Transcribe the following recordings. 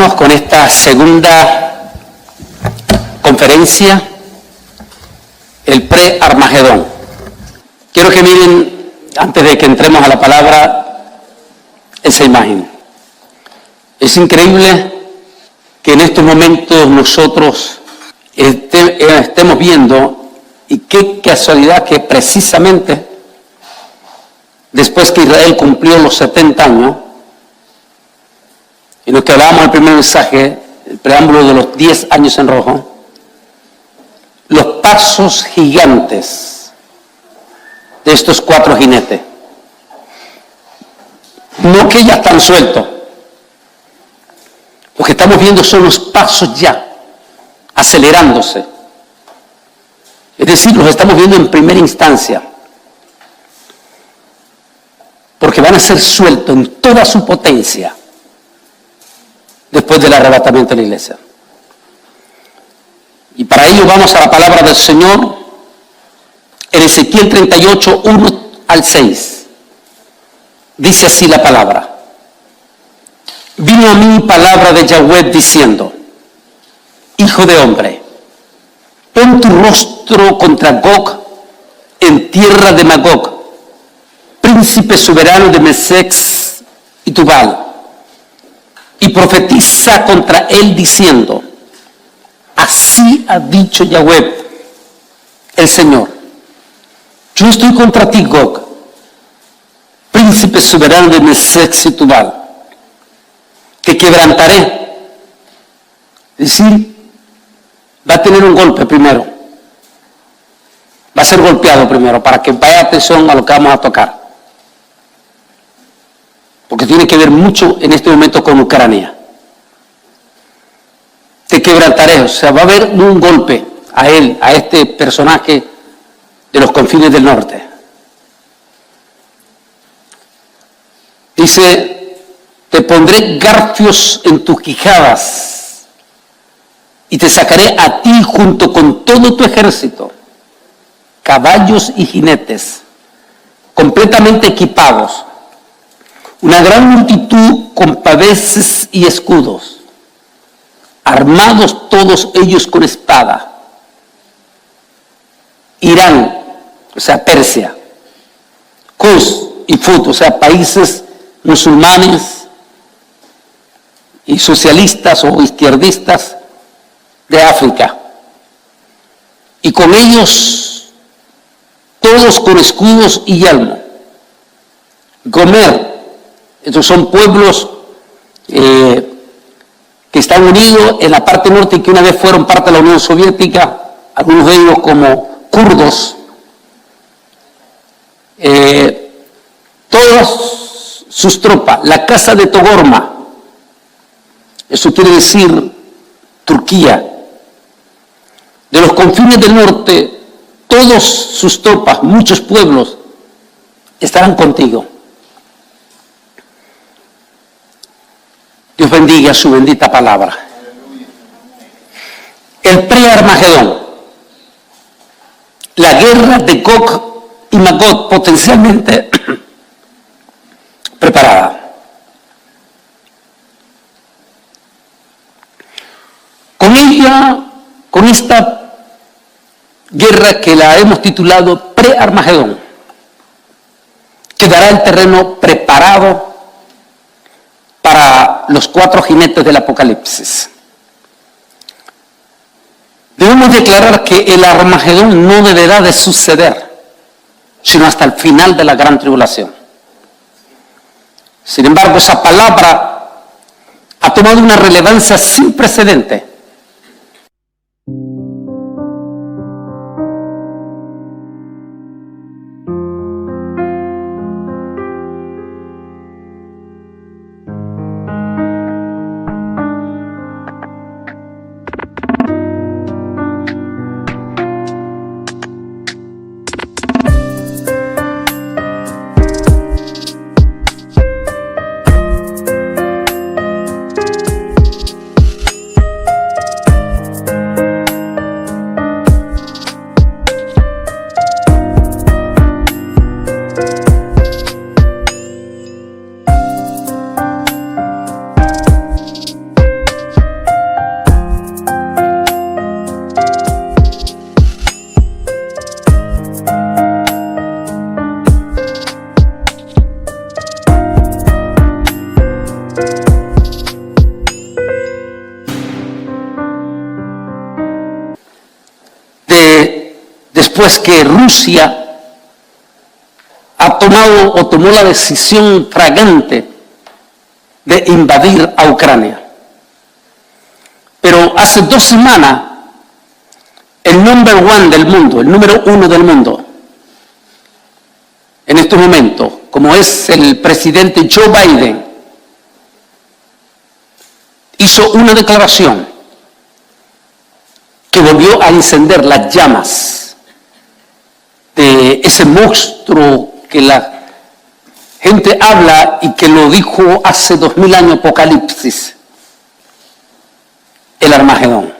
hermanos, con esta segunda conferencia, el pre-Armagedón. Quiero que miren, antes de que entremos a la palabra, esa imagen. Es increíble que en estos momentos nosotros estemos viendo, y qué casualidad que precisamente después que Israel cumplió los 70 años, en lo que hablábamos en el primer mensaje, el preámbulo de los 10 años en rojo, los pasos gigantes de estos 4 jinetes. No que ya están sueltos. Lo que estamos viendo son los pasos ya, acelerándose. Es decir, los estamos viendo en primera instancia. Porque van a ser sueltos en toda su potencia después del arrebatamiento de la iglesia. Y para ello vamos a la palabra del Señor en Ezequiel 38, 1 al 6. Dice así la palabra. Vino a mí palabra de Yahweh diciendo: Hijo de hombre, pon tu rostro contra Gog en tierra de Magog, príncipe soberano de Mesec y Tubal, y profetiza contra él diciendo: así ha dicho Yahweh, el Señor, yo estoy contra ti, Gog, príncipe soberano de Mesec y Tubal, que quebrantaré. Es decir, va a tener un golpe primero, va a ser golpeado primero, para que vaya atención a lo que vamos a tocar, porque tiene que ver mucho en este momento con Ucrania. Te quebrantaré, o sea, va a haber un golpe a él, a este personaje de los confines del norte. Dice: te pondré garfios en tus quijadas y te sacaré a ti junto con todo tu ejército, caballos y jinetes, completamente equipados, una gran multitud con paveses y escudos, armados todos ellos con espada. Irán, o sea, Persia, Cus y Fut, o sea, países musulmanes y socialistas o izquierdistas de África. Y con ellos, todos con escudos y yelmo. Gomer, estos son pueblos que están unidos en la parte norte y que una vez fueron parte de la Unión Soviética, algunos de ellos como kurdos. Todas sus tropas, la casa de Togorma, eso quiere decir Turquía, de los confines del norte, todas sus tropas, muchos pueblos, estarán contigo. Dios bendiga su bendita palabra. El pre-Armagedón, la guerra de Gog y Magog potencialmente preparada. Con ella, con esta guerra que la hemos titulado pre-Armagedón, quedará el terreno preparado para los 4 jinetes del Apocalipsis. Debemos declarar que el Armagedón no deberá de suceder, sino hasta el final de la gran tribulación. Sin embargo, esa palabra ha tomado una relevancia sin precedente. después que Rusia tomó la decisión fragante de invadir a Ucrania. Pero hace 2 semanas, el número uno del mundo, en estos momentos, como es el presidente Joe Biden, hizo una declaración que volvió a encender las llamas de ese monstruo que la gente habla y que lo dijo hace 2000 años Apocalipsis, el Armagedón.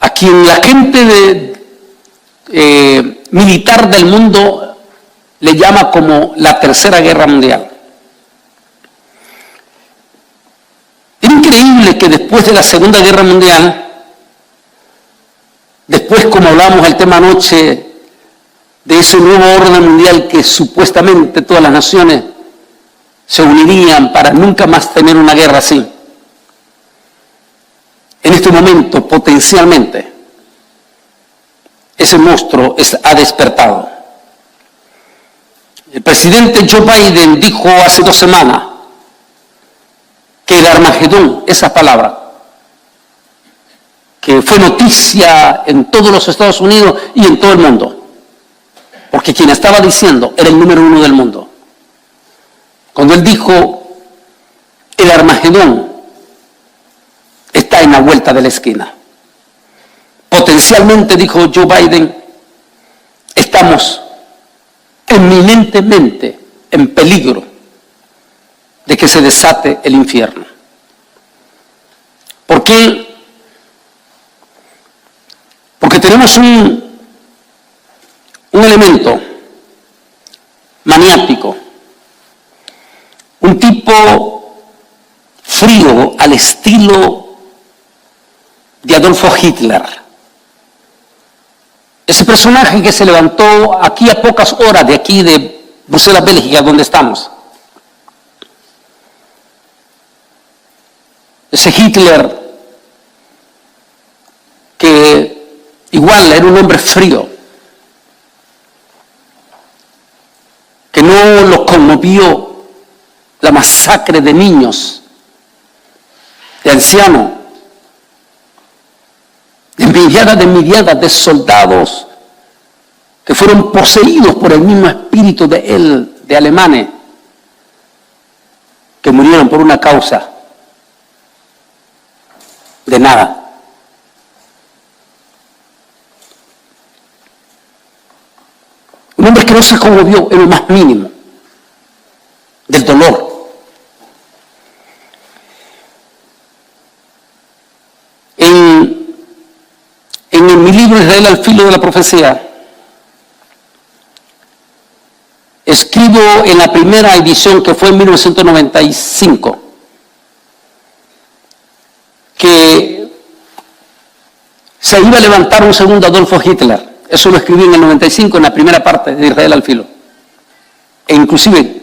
A quien la gente militar del mundo le llama como la Tercera Guerra Mundial. Es increíble que después de la Segunda Guerra Mundial, después, como hablamos el tema anoche, de ese nuevo orden mundial que supuestamente todas las naciones se unirían para nunca más tener una guerra así. En este momento, potencialmente, ese monstruo ha despertado. El presidente Joe Biden dijo hace 2 semanas que el Armagedón, esa palabra, que fue noticia en todos los Estados Unidos y en todo el mundo, porque quien estaba diciendo era el número 1 del mundo. Cuando él dijo, el Armagedón está en la vuelta de la esquina. Potencialmente, dijo Joe Biden, estamos eminentemente en peligro de que se desate el infierno. ¿Por qué? Porque tenemos un elemento maniático, un tipo frío al estilo de Adolfo Hitler. Ese personaje que se levantó aquí a pocas horas de aquí de Bruselas, Bélgica, donde estamos. Ese Hitler que igual era un hombre frío, que no lo conmovió la masacre de niños, de ancianos, de milladas de soldados que fueron poseídos por el mismo espíritu de alemanes, que murieron por una causa de nada. Un hombre que no se conmovió en lo más mínimo del dolor. En mi libro Israel al filo de la profecía, escribo en la primera edición, que fue en 1995, que se iba a levantar un segundo Adolfo Hitler. Eso lo escribí en el 95, en la primera parte de Israel al filo. E inclusive,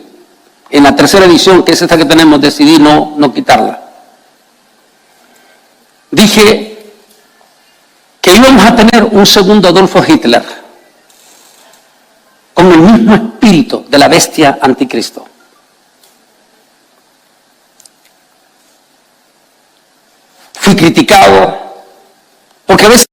en la tercera edición, que es esta que tenemos, decidí no quitarla. Dije que íbamos a tener un segundo Adolfo Hitler, con el mismo espíritu de la bestia anticristo. Fui criticado, porque a veces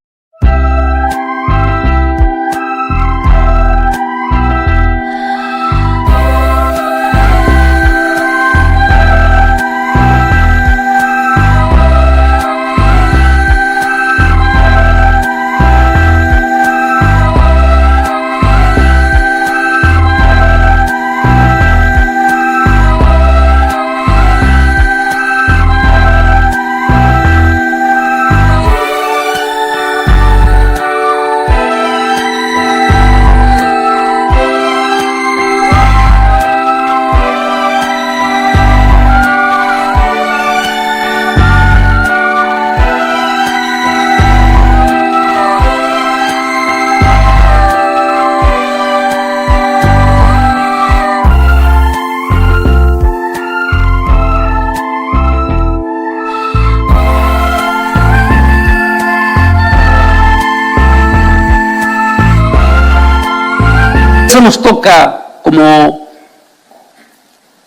nos toca, como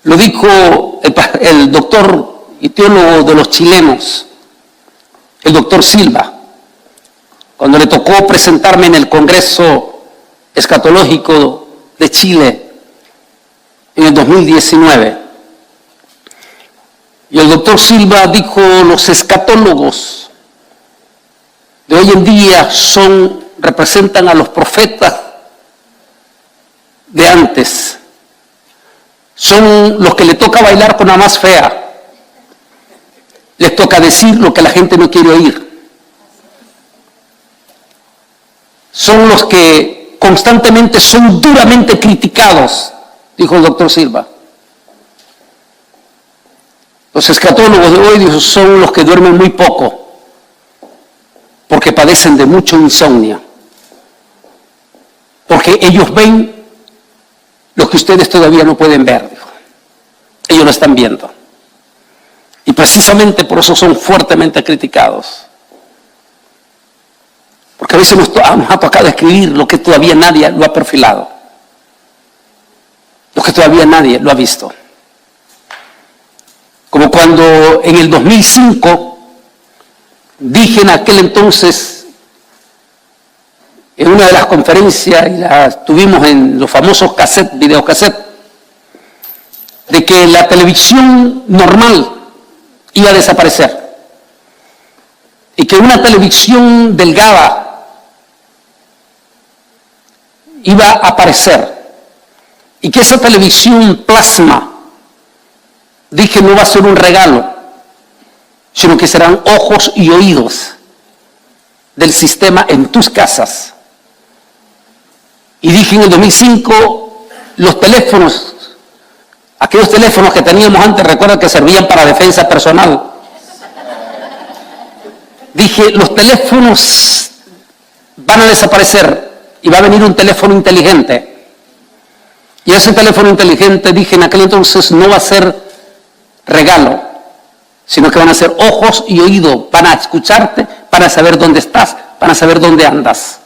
lo dijo el doctor y teólogo de los chilenos, el doctor Silva, cuando le tocó presentarme en el Congreso Escatológico de Chile en el 2019. Y el doctor Silva dijo, los escatólogos de hoy en día representan a los profetas de antes. Son los que le toca bailar con la más fea. Les toca decir lo que la gente no quiere oír. Son los que constantemente son duramente criticados, dijo el doctor Silva. Los escatólogos de hoy son los que duermen muy poco, porque padecen de mucho insomnio, porque ellos ven lo que ustedes todavía no pueden ver, dijo. Ellos lo están viendo. Y precisamente por eso son fuertemente criticados. Porque a veces nos ha tocado escribir lo que todavía nadie lo ha perfilado, lo que todavía nadie lo ha visto. Como cuando en el 2005 dije en aquel entonces, en una de las conferencias, y las tuvimos en los famosos videocassettes, de que la televisión normal iba a desaparecer y que una televisión delgada iba a aparecer y que esa televisión plasma, dije, no va a ser un regalo, sino que serán ojos y oídos del sistema en tus casas. Y dije en el 2005, los teléfonos, aquellos teléfonos que teníamos antes, recuerda que servían para defensa personal. Dije, los teléfonos van a desaparecer y va a venir un teléfono inteligente. Y ese teléfono inteligente, dije en aquel entonces, no va a ser regalo, sino que van a ser ojos y oídos, van a escucharte, van a saber dónde estás, van a saber dónde andas.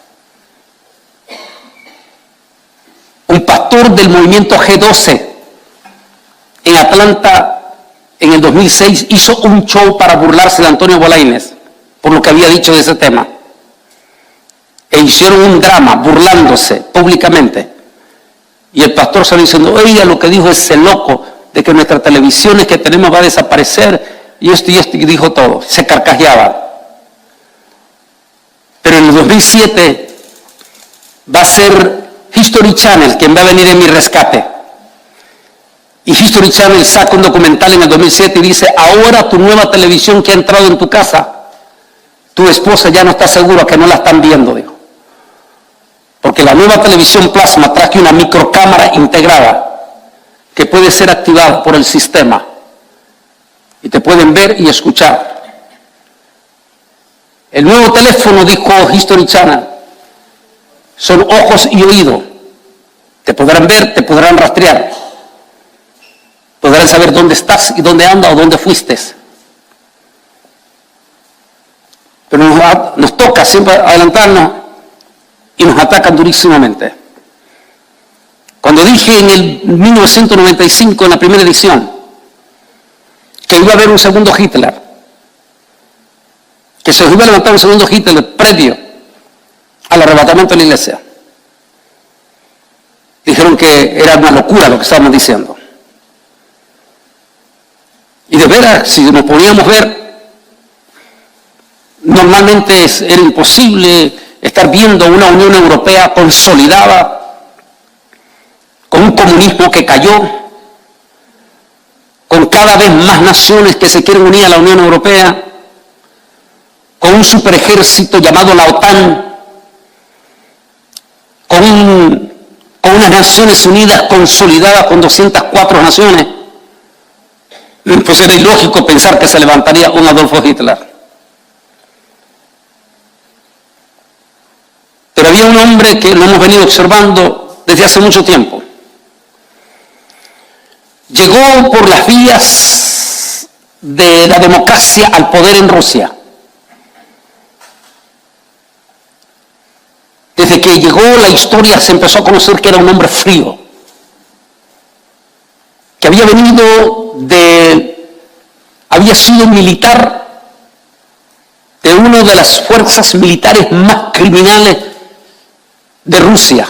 Un pastor del movimiento G12 en Atlanta en el 2006 hizo un show para burlarse de Antonio Bolaños por lo que había dicho de ese tema. E hicieron un drama burlándose públicamente. Y el pastor salió diciendo, oiga, lo que dijo ese loco de que nuestras televisiones que tenemos va a desaparecer, y esto, y dijo todo. Se carcajeaba. Pero en el 2007 va a ser History Channel quien va a venir en mi rescate. Y History Channel saca un documental en el 2007 y dice, ahora tu nueva televisión que ha entrado en tu casa, tu esposa ya no está segura que no la están viendo, dijo. Porque la nueva televisión plasma trae una microcámara integrada que puede ser activada por el sistema y te pueden ver y escuchar. El nuevo teléfono, dijo History Channel, son ojos y oídos. Te podrán ver, te podrán rastrear. Podrán saber dónde estás y dónde andas o dónde fuiste. Pero nos toca siempre adelantarnos y nos atacan durísimamente. Cuando dije en el 1995, en la primera edición, que iba a haber un segundo Hitler, que se iba a levantar un segundo Hitler previo al arrebatamiento de la iglesia, dijeron que era una locura lo que estábamos diciendo. Y de veras, si nos poníamos a ver, normalmente era imposible estar viendo una Unión Europea consolidada, con un comunismo que cayó, con cada vez más naciones que se quieren unir a la Unión Europea, con un superejército llamado la OTAN, con unas Naciones Unidas consolidadas con 204 naciones. Pues era ilógico pensar que se levantaría un Adolfo Hitler. Pero había un hombre que lo hemos venido observando desde hace mucho tiempo. Llegó por las vías de la democracia al poder en Rusia. Desde Desde que llegó la historia se empezó a conocer que era un hombre frío, que había sido militar de una de las fuerzas militares más criminales de Rusia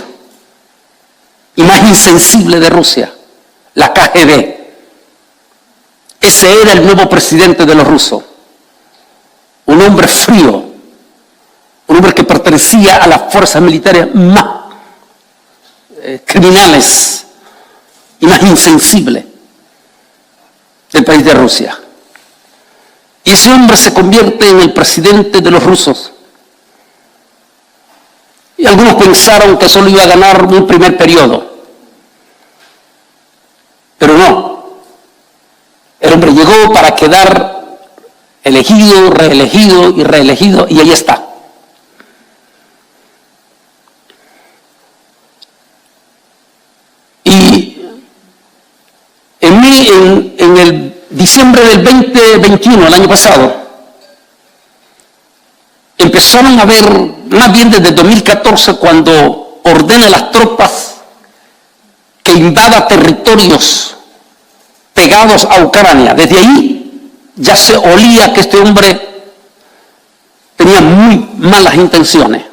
y más insensible de Rusia, la KGB. Ese era el nuevo presidente de los rusos, un hombre frío, un hombre que pertenecía a las fuerzas militares más criminales y más insensibles del país de Rusia. Y ese hombre se convierte en el presidente de los rusos. Y algunos pensaron que solo iba a ganar un primer periodo. Pero no. El hombre llegó para quedar elegido, reelegido y reelegido, y ahí está. Y en el diciembre del 2021, el año pasado, empezaron a ver, más bien desde 2014, cuando ordena a las tropas que invada territorios pegados a Ucrania. Desde ahí ya se olía que este hombre tenía muy malas intenciones.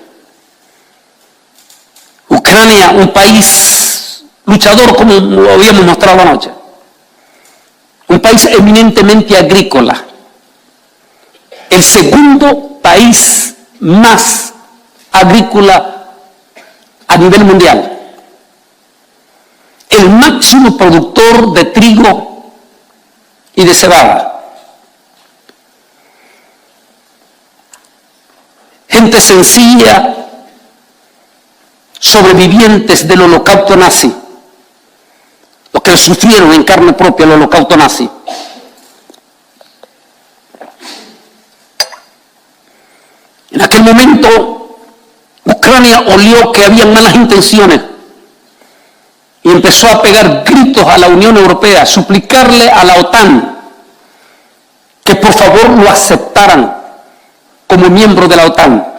Ucrania, un país luchador, como lo habíamos mostrado anoche, un país eminentemente agrícola, el segundo país más agrícola a nivel mundial, el máximo productor de trigo y de cebada. Gente sencilla, sobrevivientes del holocausto nazi, los que sufrieron en carne propia el holocausto nazi. En aquel momento, Ucrania olió que había malas intenciones y empezó a pegar gritos a la Unión Europea, suplicarle a la OTAN que por favor lo aceptaran como miembro de la OTAN.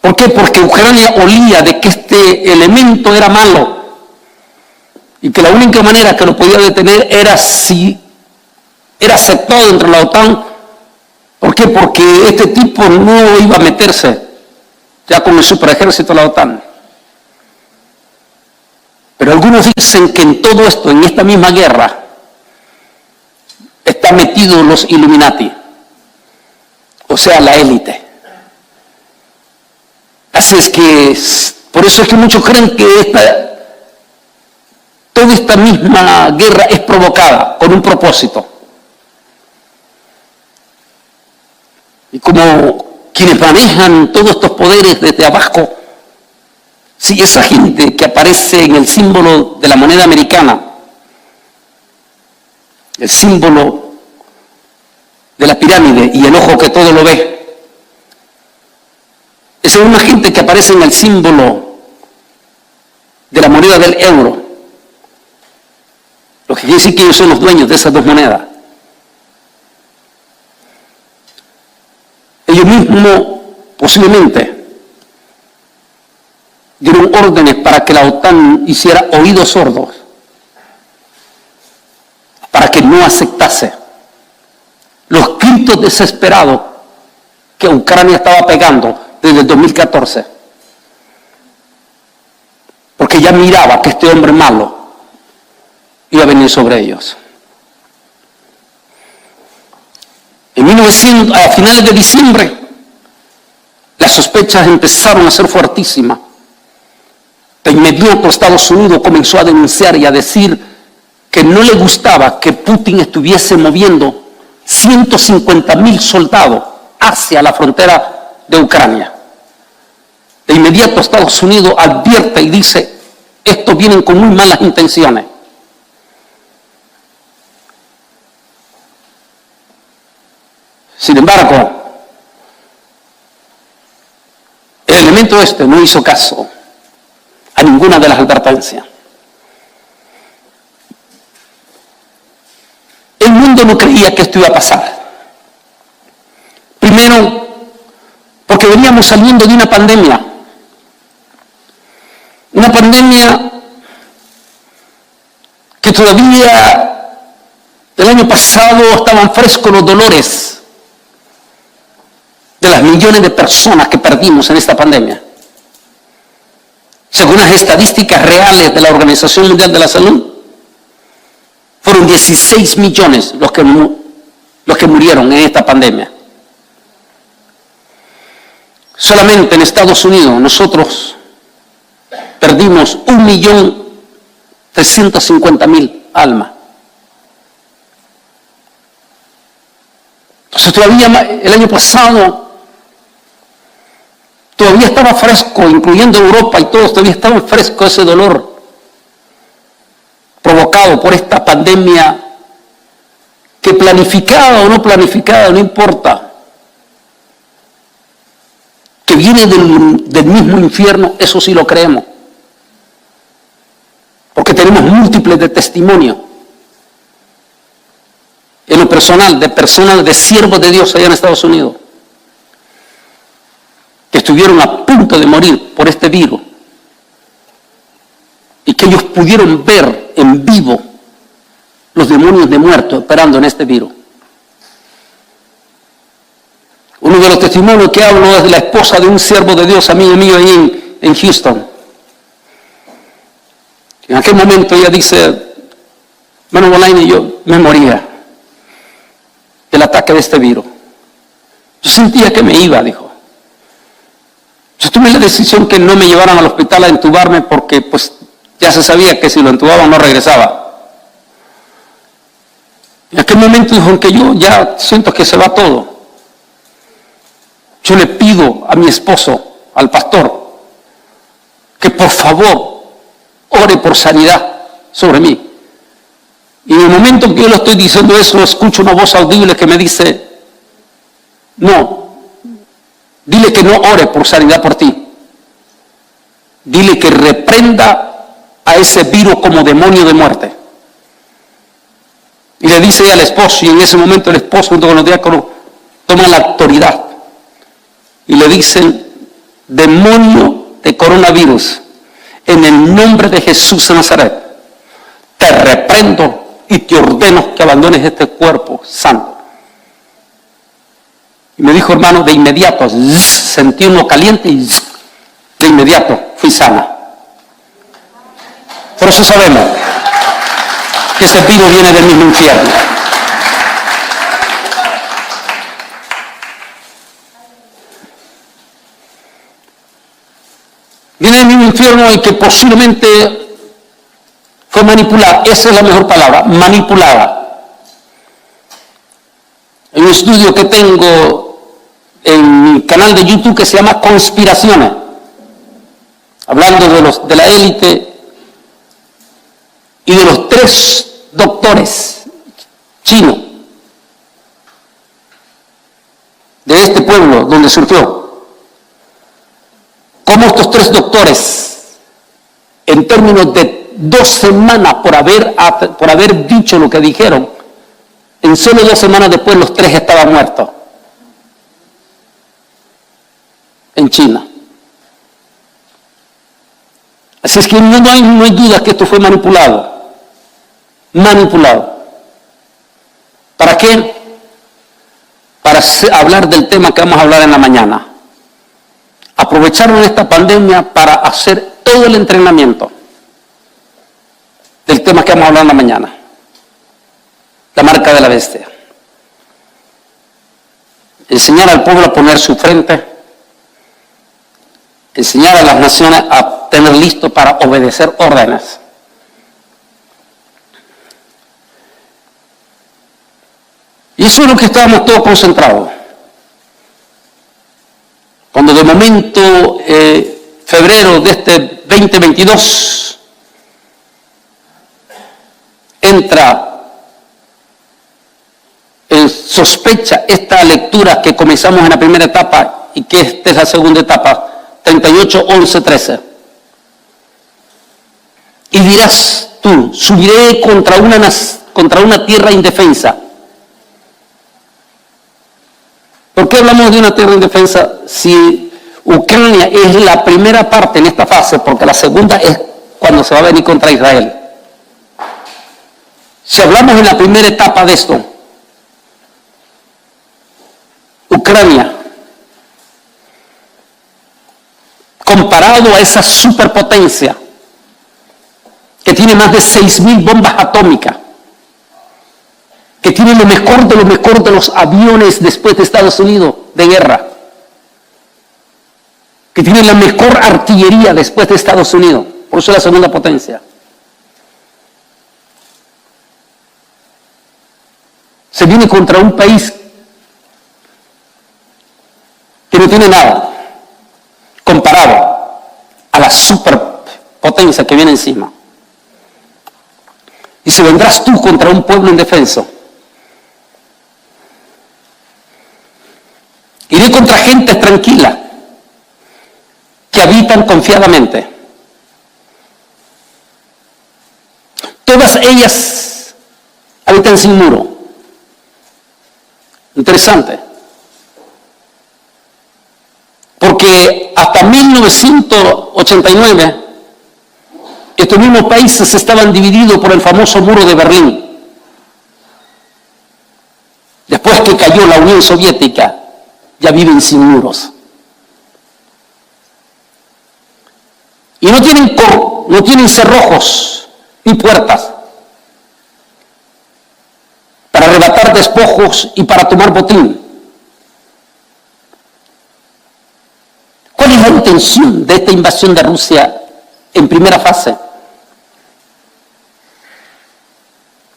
¿Por qué? Porque Ucrania olía de que este elemento era malo y que la única manera que lo podía detener era si era aceptado dentro de la OTAN. ¿Por qué? Porque este tipo no iba a meterse ya con el superejército de la OTAN. Pero algunos dicen que en todo esto, en esta misma guerra, están metidos los Illuminati, o sea, la élite. Así es que, por eso es que muchos creen que toda esta misma guerra es provocada con un propósito. Y como quienes manejan todos estos poderes desde abajo, si esa gente que aparece en el símbolo de la moneda americana, el símbolo de la pirámide y el ojo que todo lo ve, esa misma gente que aparece en el símbolo de la moneda del euro, lo que quiere decir que ellos son los dueños de esas dos monedas. Ellos mismos posiblemente dieron órdenes para que la OTAN hiciera oídos sordos, para que no aceptase los gritos desesperados que Ucrania estaba pegando desde el 2014, porque ya miraba que este hombre malo iba a venir sobre ellos. A finales de diciembre, las sospechas empezaron a ser fuertísimas. De inmediato Estados Unidos comenzó a denunciar y a decir que no le gustaba que Putin estuviese moviendo 150.000 soldados hacia la frontera de Ucrania. De inmediato Estados Unidos advierte y dice, estos vienen con muy malas intenciones. Sin embargo, el elemento este no hizo caso a ninguna de las advertencias. El mundo no creía que esto iba a pasar. Primero, porque veníamos saliendo de una pandemia Una pandemia que todavía el año pasado estaban frescos los dolores de las millones de personas que perdimos en esta pandemia. Según las estadísticas reales de la Organización Mundial de la Salud, fueron 16 millones los que murieron en esta pandemia. Solamente en Estados Unidos nosotros perdimos 1.350.000 almas. Entonces todavía el año pasado todavía estaba fresco, incluyendo Europa y todos, todavía estaba fresco ese dolor provocado por esta pandemia que planificada o no planificada, no importa, que viene del mismo infierno, eso sí lo creemos. Porque tenemos múltiples de testimonios. En lo personal, de personas, de siervos de Dios allá en Estados Unidos, que estuvieron a punto de morir por este virus y que ellos pudieron ver en vivo los demonios de muertos operando en este virus. Uno de los testimonios que hablo es de la esposa de un siervo de Dios, amigo mío, ahí en Houston. En aquel momento ella dice, bueno, Bolaine, yo me moría del ataque de este virus. Yo sentía que me iba, dijo. Yo tomé la decisión que no me llevaran al hospital a entubarme porque pues ya se sabía que si lo entubaban no regresaba. En aquel momento dijo, aunque yo ya siento que se va todo, yo le pido a mi esposo, al pastor, que por favor ore por sanidad sobre mí. Y en el momento que yo le estoy diciendo eso, escucho una voz audible que me dice, no, dile que no ore por sanidad por ti. Dile que reprenda a ese virus como demonio de muerte. Y le dice ella al esposo, y en ese momento el esposo junto con los diáconos toman la autoridad. Y le dicen, demonio de coronavirus, en el nombre de Jesús de Nazaret, te reprendo y te ordeno que abandones este cuerpo santo. Y me dijo, hermano, de inmediato, sentí uno caliente y de inmediato fui sana. Por eso sabemos que ese virus viene del mismo infierno. Viene del mismo infierno y que posiblemente fue manipulada. Esa es la mejor palabra, manipulada. Hay un estudio que tengo en mi canal de YouTube que se llama Conspiraciones, hablando de la élite y de los 3 doctores chinos de este pueblo donde surgió. Cómo estos 3 doctores, en términos de 2 semanas por haber dicho lo que dijeron, en solo 2 semanas después los 3 estaban muertos en China. Así es que no hay duda que esto fue manipulado. Manipulado. ¿Para qué? Para hablar del tema que vamos a hablar en la mañana. Aprovecharon esta pandemia para hacer todo el entrenamiento del tema que vamos a hablar en la mañana. La marca de la bestia. Enseñar al pueblo a poner su frente. Enseñar a las naciones a tener listo para obedecer órdenes. Y eso es lo que estábamos todos concentrados. Cuando de momento, febrero de este 2022, entra en sospecha esta lectura que comenzamos en la primera etapa y que esta es la segunda etapa, 38, 11, 13. Y dirás tú, subiré contra una tierra indefensa. ¿Por qué hablamos de una tierra indefensa si Ucrania es la primera parte en esta fase, porque la segunda es cuando se va a venir contra Israel. Si hablamos en la primera etapa de esto, Ucrania, comparado a esa superpotencia que tiene más de 6.000 bombas atómicas, que tiene lo mejor de los aviones después de Estados Unidos de guerra, que tiene la mejor artillería después de Estados Unidos, por eso es la segunda potencia. Se viene contra un país que no tiene nada comparado a la superpotencia que viene encima. Y si vendrás tú contra un pueblo indefenso, iré contra gente tranquila que habitan confiadamente. Todas ellas habitan sin muro. Interesante. Porque hasta 1989 estos mismos países estaban divididos por el famoso muro de Berlín. Después que cayó la Unión Soviética, ya viven sin muros. Y no tienen cerrojos ni puertas para arrebatar despojos y para tomar botín. ¿Cuál es la intención de esta invasión de Rusia en primera fase?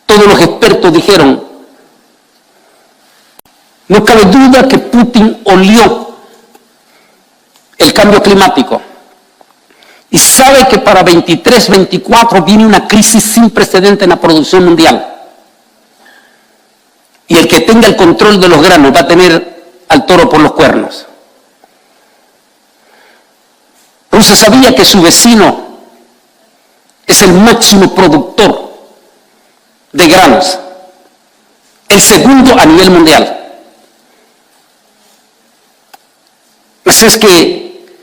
Todos los expertos dijeron, no cabe duda que Putin olió el cambio climático y sabe que para 23-24 viene una crisis sin precedente en la producción mundial. Y el que tenga el control de los granos va a tener al toro por los cuernos. Rusia sabía que su vecino es el máximo productor de granos, el segundo a nivel mundial. Así es que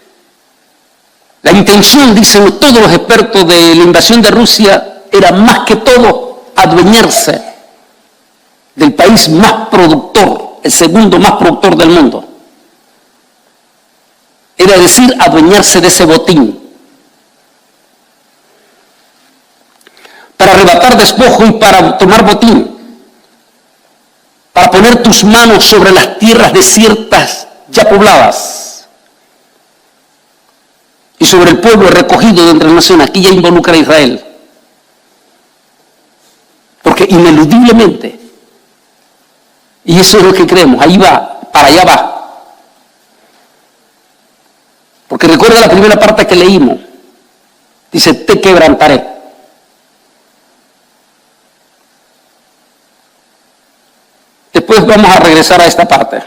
la intención, dicen todos los expertos de la invasión de Rusia, era más que todo adueñarse del país más productor, el segundo más productor del mundo. Era decir, adueñarse de ese botín. Para arrebatar despojo y para tomar botín. Para poner tus manos sobre las tierras desiertas ya pobladas. Y sobre el pueblo recogido de entre las naciones. Aquí ya involucra a Israel. Porque ineludiblemente, y eso es lo que creemos, ahí va, para allá va. Porque recuerda la primera parte que leímos. Dice, te quebrantaré. Después vamos a regresar a esta parte.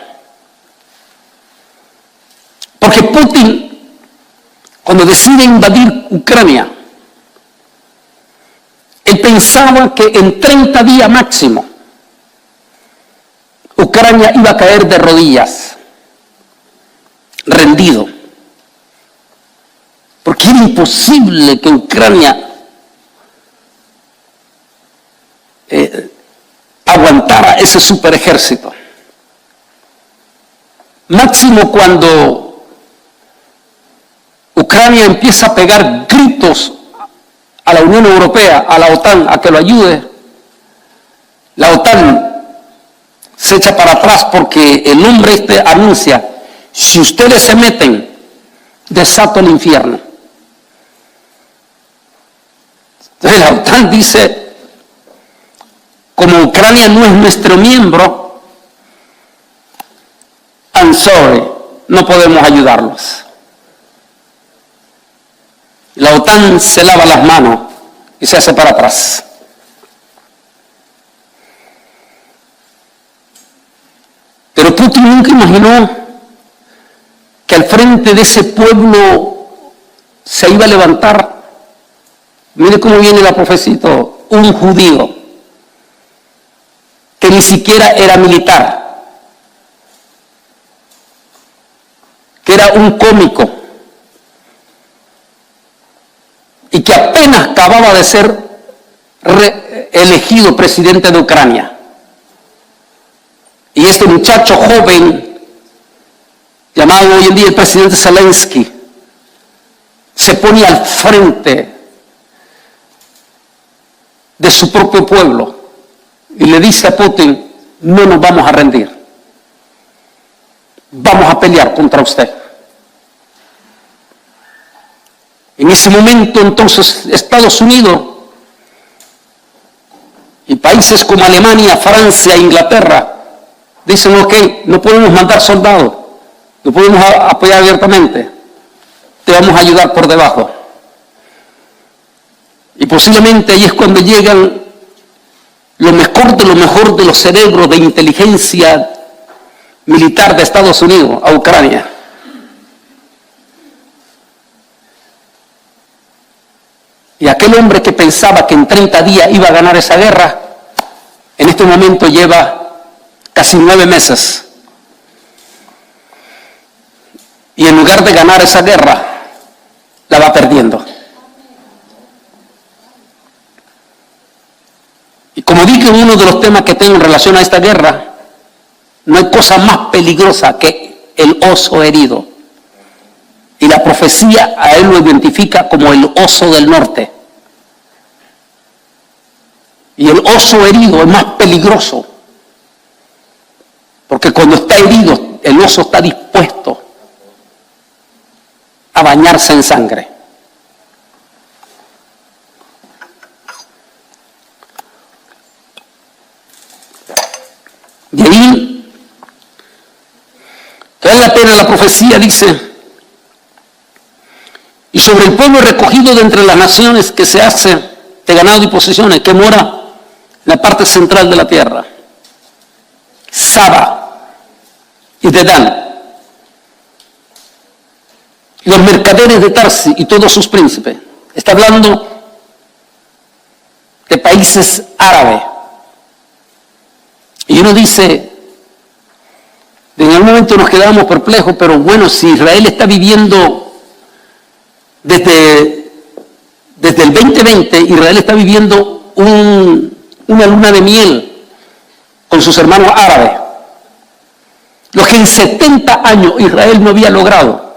Porque Putin, cuando decide invadir Ucrania, él pensaba que en 30 días máximo, Ucrania iba a caer de rodillas, rendido. Porque era imposible que Ucrania aguantara ese super ejército. Máximo cuando Ucrania empieza a pegar gritos a la Unión Europea, a la OTAN, a que lo ayude, la OTAN se echa para atrás porque el hombre anuncia, si ustedes se meten, desato el infierno. Entonces la OTAN dice, como Ucrania no es nuestro miembro, I'm sorry, no podemos ayudarlos. La OTAN se lava las manos y se hace para atrás. Pero Putin nunca imaginó que al frente de ese pueblo se iba a levantar, mire cómo viene la profecía, un judío que ni siquiera era militar, que que era un cómico y que apenas acababa de ser elegido presidente de Ucrania. Y este muchacho joven, llamado hoy en día el presidente Zelensky, se pone al frente de su propio pueblo y le dice a Putin: no nos vamos a rendir, vamos a pelear contra usted. En ese momento, entonces, Estados Unidos y países como Alemania, Francia, Inglaterra dicen: ok, no podemos mandar soldados, no podemos apoyar abiertamente, te vamos a ayudar por debajo. Y posiblemente ahí es cuando llegan lo mejor de los cerebros de inteligencia militar de Estados Unidos a Ucrania. Y aquel hombre que pensaba que en 30 días iba a ganar esa guerra, en este momento lleva casi 9 meses. Y en lugar de ganar esa guerra, la va perdiendo. Y como dije en uno de los temas que tengo en relación a esta guerra, no hay cosa más peligrosa que el oso herido. Y la profecía a él lo identifica como el oso del norte. Y el oso herido es más peligroso, porque cuando está herido, el oso está dispuesto a bañarse en sangre. De ahí, que vale la pena la profecía, dice: y sobre el pueblo recogido de entre las naciones que se hace de ganado y posesiones, que mora en la parte central de la tierra, Saba y Dedán, los mercaderes de Tarsi y todos sus príncipes. Está hablando de países árabes. Y uno dice, en algún momento nos quedamos perplejos, pero bueno, si Israel está viviendo desde el 2020, Israel está viviendo una luna de miel con sus hermanos árabes, lo que en 70 años Israel no había logrado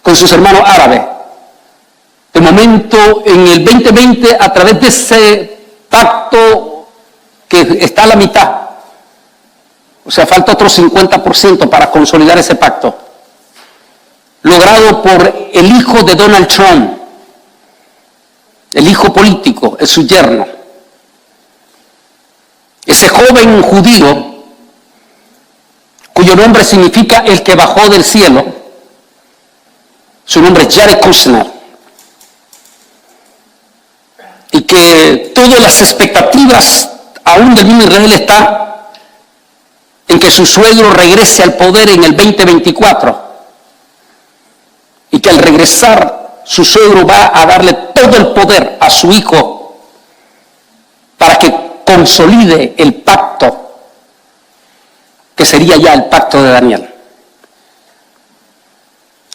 con sus hermanos árabes. De momento, en el 2020, a través de ese pacto que está a la mitad, o sea, falta otro 50% para consolidar ese pacto, logrado por el hijo de Donald Trump, el hijo político, es su yerno. Ese joven judío, cuyo nombre significa el que bajó del cielo, su nombre es Jared Kushner, y que todas las expectativas aún del mismo Israel está en que su suegro regrese al poder en el 2024 y que al regresar su suegro va a darle todo el poder a su hijo para que consolide el pacto que sería ya el pacto de Daniel.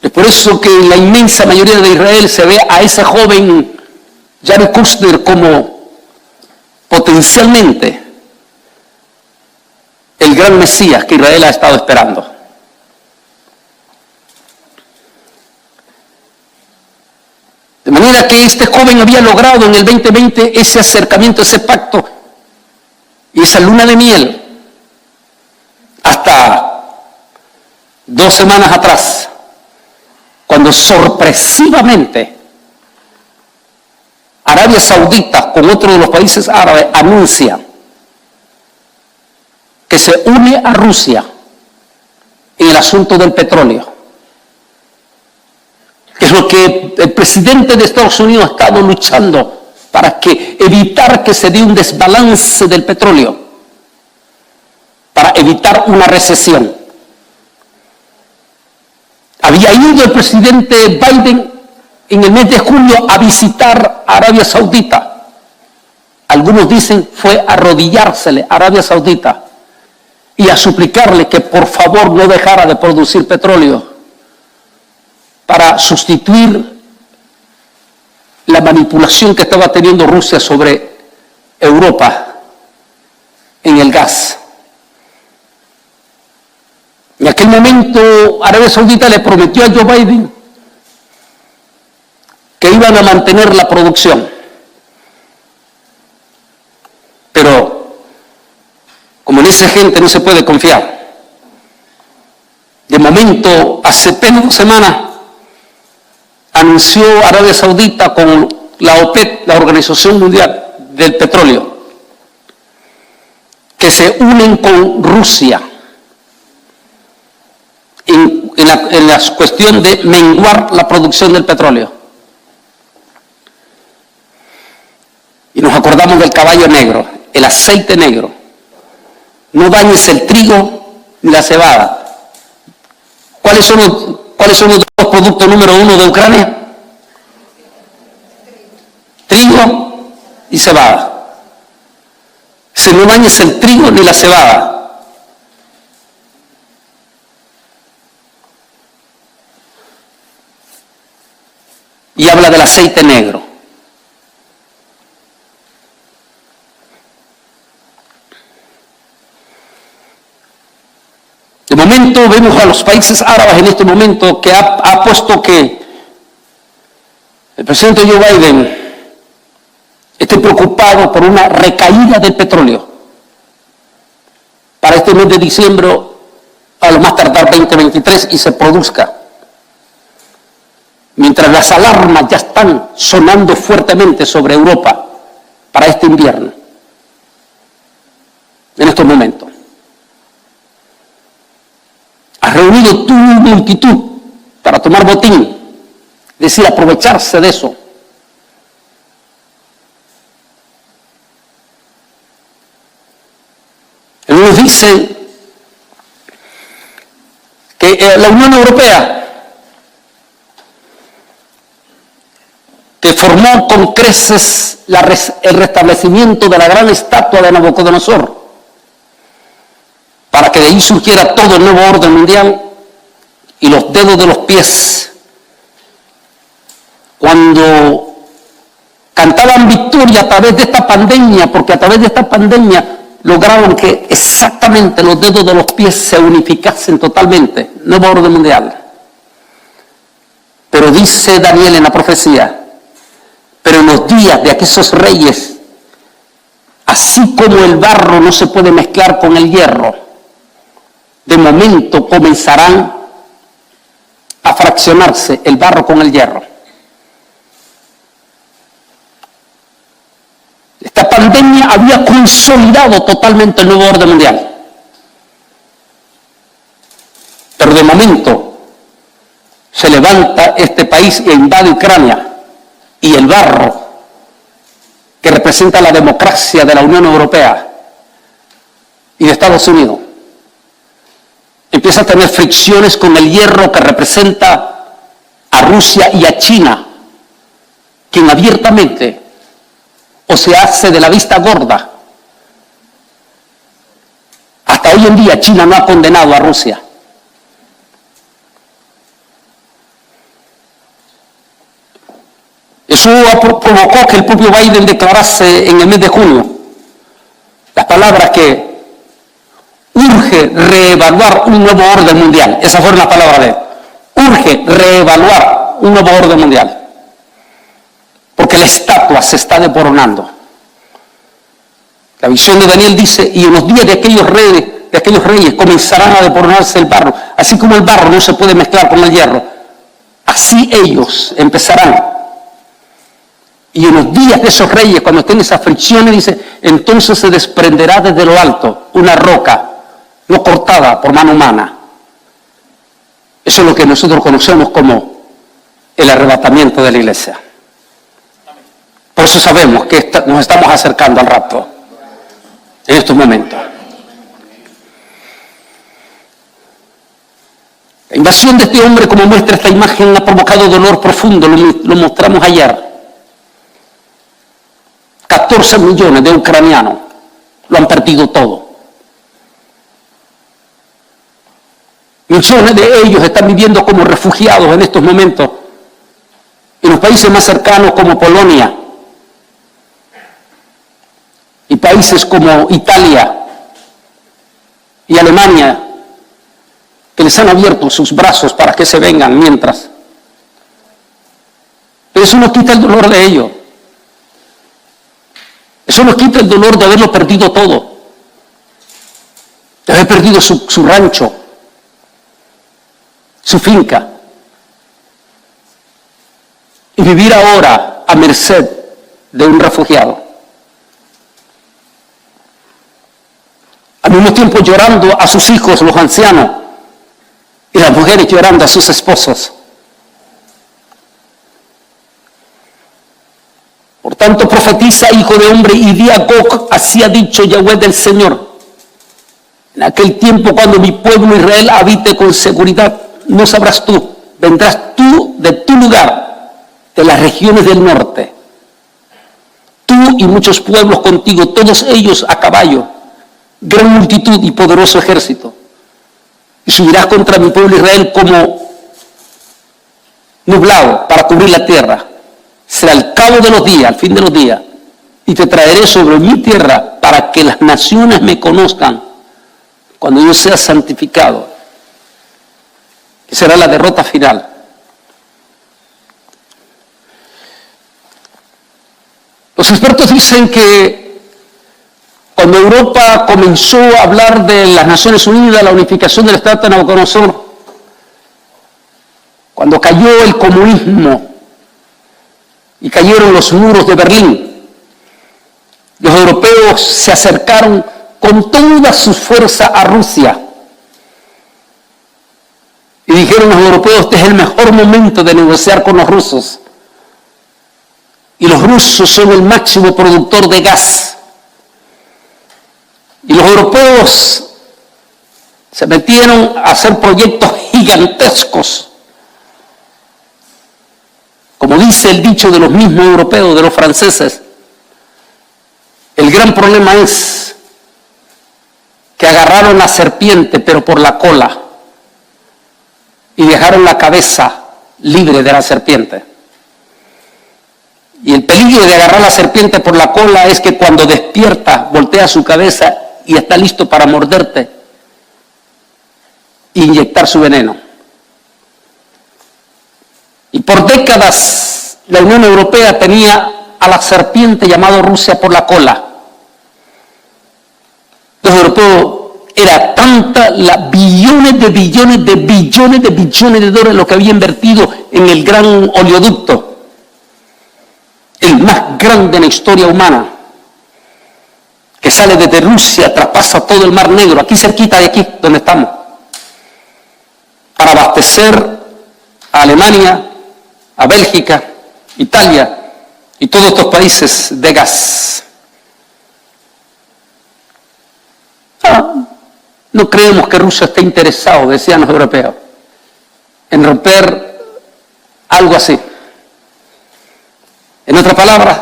Es por eso que en la inmensa mayoría de Israel se ve a ese joven Jared Kushner como potencialmente el gran Mesías que Israel ha estado esperando. De manera que este joven había logrado en el 2020 ese acercamiento, ese pacto y esa luna de miel, hasta 2 semanas atrás, cuando sorpresivamente Arabia Saudita, con otro de los países árabes, anuncia que se une a Rusia en el asunto del petróleo, que es lo que el presidente de Estados Unidos ha estado luchando para evitar que se dé un desbalance del petróleo, para evitar una recesión. Había ido el presidente Biden en el mes de julio a visitar a Arabia Saudita. Algunos dicen fue a arrodillársele a Arabia Saudita y a suplicarle que por favor no dejara de producir petróleo para sustituir la manipulación que estaba teniendo Rusia sobre Europa en el gas. En aquel momento Arabia Saudita le prometió a Joe Biden que iban a mantener la producción. Pero como en esa gente no se puede confiar, de momento, hace apenas 2 semanas, anunció Arabia Saudita con la OPEP, la Organización Mundial del Petróleo, que se unen con Rusia en la cuestión de menguar la producción del petróleo. Y nos acordamos del caballo negro, el aceite negro. No dañes el trigo ni la cebada. ¿Cuáles son los dos productos número 1 de Ucrania? Trigo y cebada. Si no dañes el trigo ni la cebada. Y habla del aceite negro. De momento vemos a los países árabes en este momento que ha puesto que el presidente Joe Biden esté preocupado por una recaída del petróleo para este mes de diciembre, a lo más tardar 2023, y se produzca. Mientras las alarmas ya están sonando fuertemente sobre Europa para este invierno, en estos momentos. Has reunido tu multitud para tomar botín, es decir, aprovecharse de eso. Él nos dice que la Unión Europea, que formó con creces el restablecimiento de la gran estatua de Nabucodonosor, para que de ahí surgiera todo el nuevo orden mundial, y los dedos de los pies, cuando cantaban victoria a través de esta pandemia, porque a través de esta pandemia lograron que exactamente los dedos de los pies se unificasen totalmente, nuevo orden mundial. Pero dice Daniel en la profecía, pero en los días de aquellos reyes, así como el barro no se puede mezclar con el hierro, de momento comenzarán a fraccionarse el barro con el hierro. Esta pandemia había consolidado totalmente el nuevo orden mundial. Pero de momento se levanta este país e invade Ucrania, y el barro, que representa la democracia de la Unión Europea y de Estados Unidos, empieza a tener fricciones con el hierro que representa a Rusia y a China, quien abiertamente o se hace de la vista gorda. Hasta hoy en día China no ha condenado a Rusia. Eso provocó que el propio Biden declarase en el mes de junio las palabras que urge reevaluar un nuevo orden mundial. Esas fueron las palabras de él. Urge reevaluar un nuevo orden mundial. Porque la estatua se está desmoronando. La visión de Daniel dice, y en los días de aquellos reyes comenzarán a desmoronarse el barro. Así como el barro no se puede mezclar con el hierro, así ellos empezarán. Y en los días de esos reyes, cuando estén esas fricciones, dice, entonces se desprenderá desde lo alto una roca no cortada por mano humana. Eso es lo que nosotros conocemos como el arrebatamiento de la iglesia. Por eso sabemos que nos estamos acercando al rapto en estos momentos. La invasión de este hombre, como muestra esta imagen, ha provocado dolor profundo, lo mostramos ayer. 14 millones de ucranianos lo han perdido todo. Millones de ellos están viviendo como refugiados en estos momentos en los países más cercanos como Polonia y países como Italia y Alemania, que les han abierto sus brazos para que se vengan mientras. Pero eso no quita el dolor de ellos. Eso no quita el dolor de haberlo perdido todo, de haber perdido su rancho, su finca, y vivir ahora a merced de un refugiado. Al mismo tiempo llorando a sus hijos, los ancianos, y las mujeres llorando a sus esposos. Por tanto, profetiza, hijo de hombre, y di a Gog, así ha dicho Yahweh del Señor. En aquel tiempo, cuando mi pueblo Israel habite con seguridad, no sabrás tú, vendrás tú de tu lugar, de las regiones del norte, tú y muchos pueblos contigo, todos ellos a caballo, gran multitud y poderoso ejército. Y subirás contra mi pueblo Israel como nublado para cubrir la tierra. Será el cabo de los días, al fin de los días, y te traeré sobre mi tierra para que las naciones me conozcan cuando yo sea santificado. Que será la derrota final. Los expertos dicen que cuando Europa comenzó a hablar de las Naciones Unidas, la unificación del Estado de Nabucodonosor, cuando cayó el comunismo y cayeron los muros de Berlín, los europeos se acercaron con toda su fuerza a Rusia y dijeron los europeos: este es el mejor momento de negociar con los rusos, y los rusos son el máximo productor de gas. Y los europeos se metieron a hacer proyectos gigantescos. Como dice el dicho de los mismos europeos, de los franceses, el gran problema es que agarraron la serpiente pero por la cola y dejaron la cabeza libre de la serpiente. Y el peligro de agarrar la serpiente por la cola es que cuando despierta, voltea su cabeza y está listo para morderte e inyectar su veneno. Y por décadas la Unión Europea tenía a la serpiente llamada Rusia por la cola. Los europeos, era tanta la billones de dólares lo que había invertido en el gran oleoducto, el más grande en la historia humana, que sale desde Rusia, traspasa todo el Mar Negro, aquí cerquita de aquí, donde estamos, para abastecer a Alemania, a Bélgica, Italia y todos estos países de gas. No creemos que Rusia esté interesado, decían los europeos, en romper algo así. En otras palabras,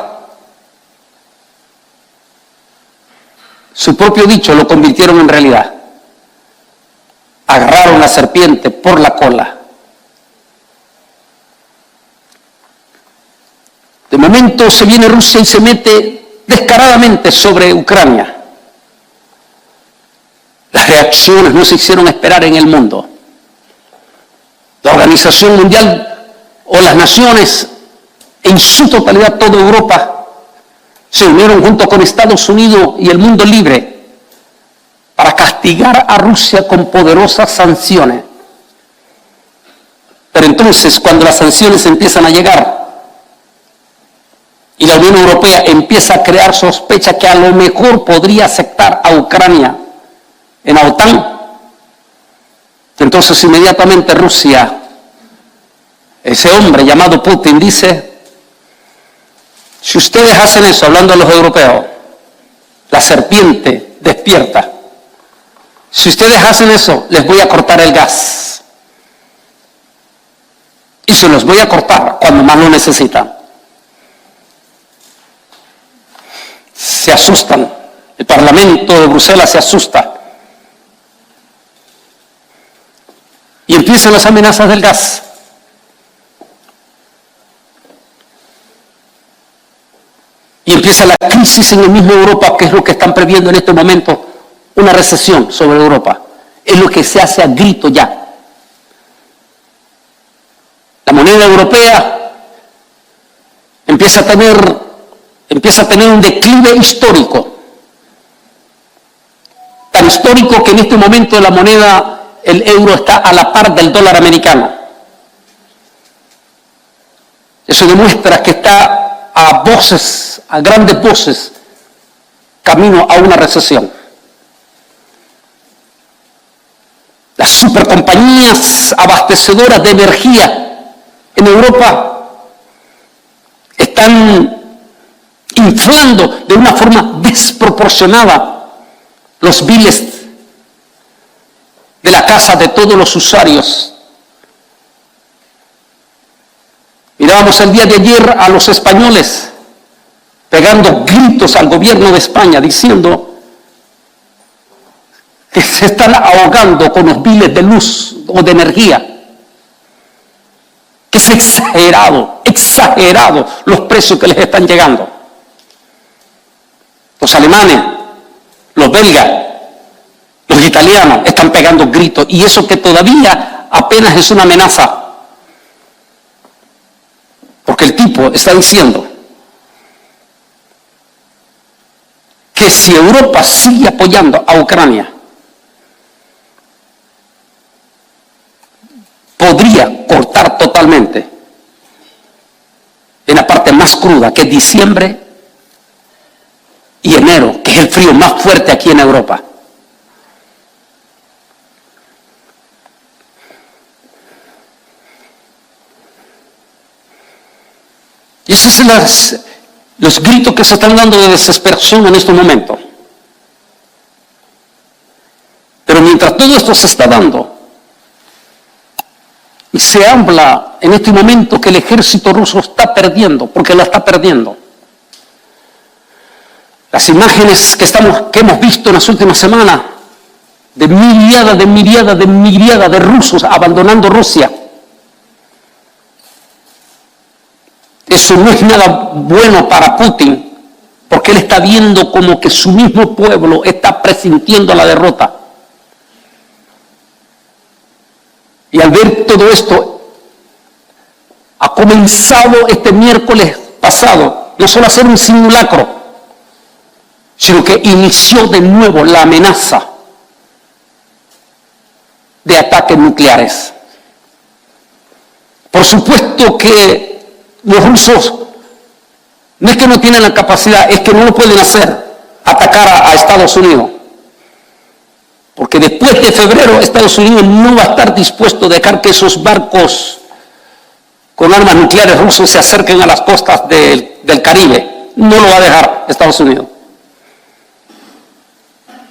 su propio dicho lo convirtieron en realidad. Agarraron la serpiente por la cola. De momento se viene Rusia y se mete descaradamente sobre Ucrania. Las reacciones no se hicieron esperar en el mundo. La Organización Mundial o las naciones en su totalidad, toda Europa, se unieron junto con Estados Unidos y el mundo libre para castigar a Rusia con poderosas sanciones. Pero entonces, cuando las sanciones empiezan a llegar y la Unión Europea empieza a crear sospecha que a lo mejor podría aceptar a Ucrania en la OTAN, entonces inmediatamente Rusia, ese hombre llamado Putin, dice: si ustedes hacen eso, hablando a los europeos, la serpiente despierta. Si ustedes hacen eso, les voy a cortar el gas. Y se los voy a cortar cuando más lo necesitan. Se asustan. El Parlamento de Bruselas se asusta. Y empiezan las amenazas del gas. Y empieza la crisis en el mismo Europa, que es lo que están previendo en este momento, una recesión sobre Europa. Es lo que se hace a grito ya. La moneda europea empieza a tener un declive histórico. Tan histórico que en este momento la moneda, el euro, está a la par del dólar americano. Eso demuestra que está a grandes voces, camino a una recesión. Las supercompañías abastecedoras de energía en Europa están inflando de una forma desproporcionada los biles de la casa de todos los usuarios. Mirábamos el día de ayer a los españoles pegando gritos al gobierno de España diciendo que se están ahogando con los biles de luz o de energía. Que es exagerado los precios que les están llegando. Los alemanes, los belgas, los italianos están pegando gritos, y eso que todavía apenas es una amenaza. Porque el tipo está diciendo que si Europa sigue apoyando a Ucrania, podría cortar totalmente en la parte más cruda, que es diciembre y enero, que es el frío más fuerte aquí en Europa. Y esos son los gritos que se están dando de desesperación en este momento. Pero mientras todo esto se está dando, y se habla en este momento que el ejército ruso está perdiendo, porque la está perdiendo. Las imágenes que hemos visto en las últimas semanas de miriada de rusos abandonando Rusia. Eso no es nada bueno para Putin, porque él está viendo como que su mismo pueblo está presintiendo la derrota. Y al ver todo esto, ha comenzado este miércoles pasado, no solo a ser un simulacro, sino que inició de nuevo la amenaza de ataques nucleares. Por supuesto que los rusos no es que no tienen la capacidad, es que no lo pueden hacer, atacar a Estados Unidos. Porque después de febrero Estados Unidos no va a estar dispuesto a dejar que esos barcos con armas nucleares rusos se acerquen a las costas del Caribe. No lo va a dejar Estados Unidos.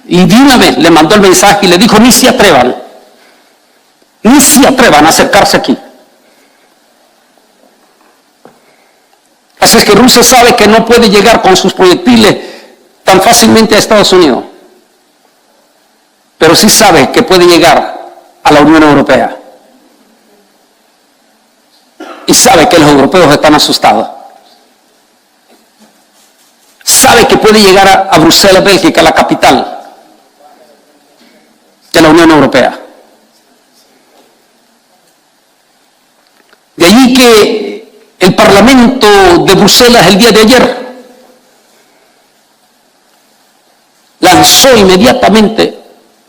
Y de una vez le mandó el mensaje y le dijo, ni se atrevan a acercarse aquí. Así es que Rusia sabe que no puede llegar con sus proyectiles tan fácilmente a Estados Unidos, pero sí sabe que puede llegar a la Unión Europea. Y sabe que los europeos están asustados. Sabe que puede llegar a Bruselas, Bélgica, la capital de la Unión Europea. De allí que el Parlamento de Bruselas el día de ayer lanzó inmediatamente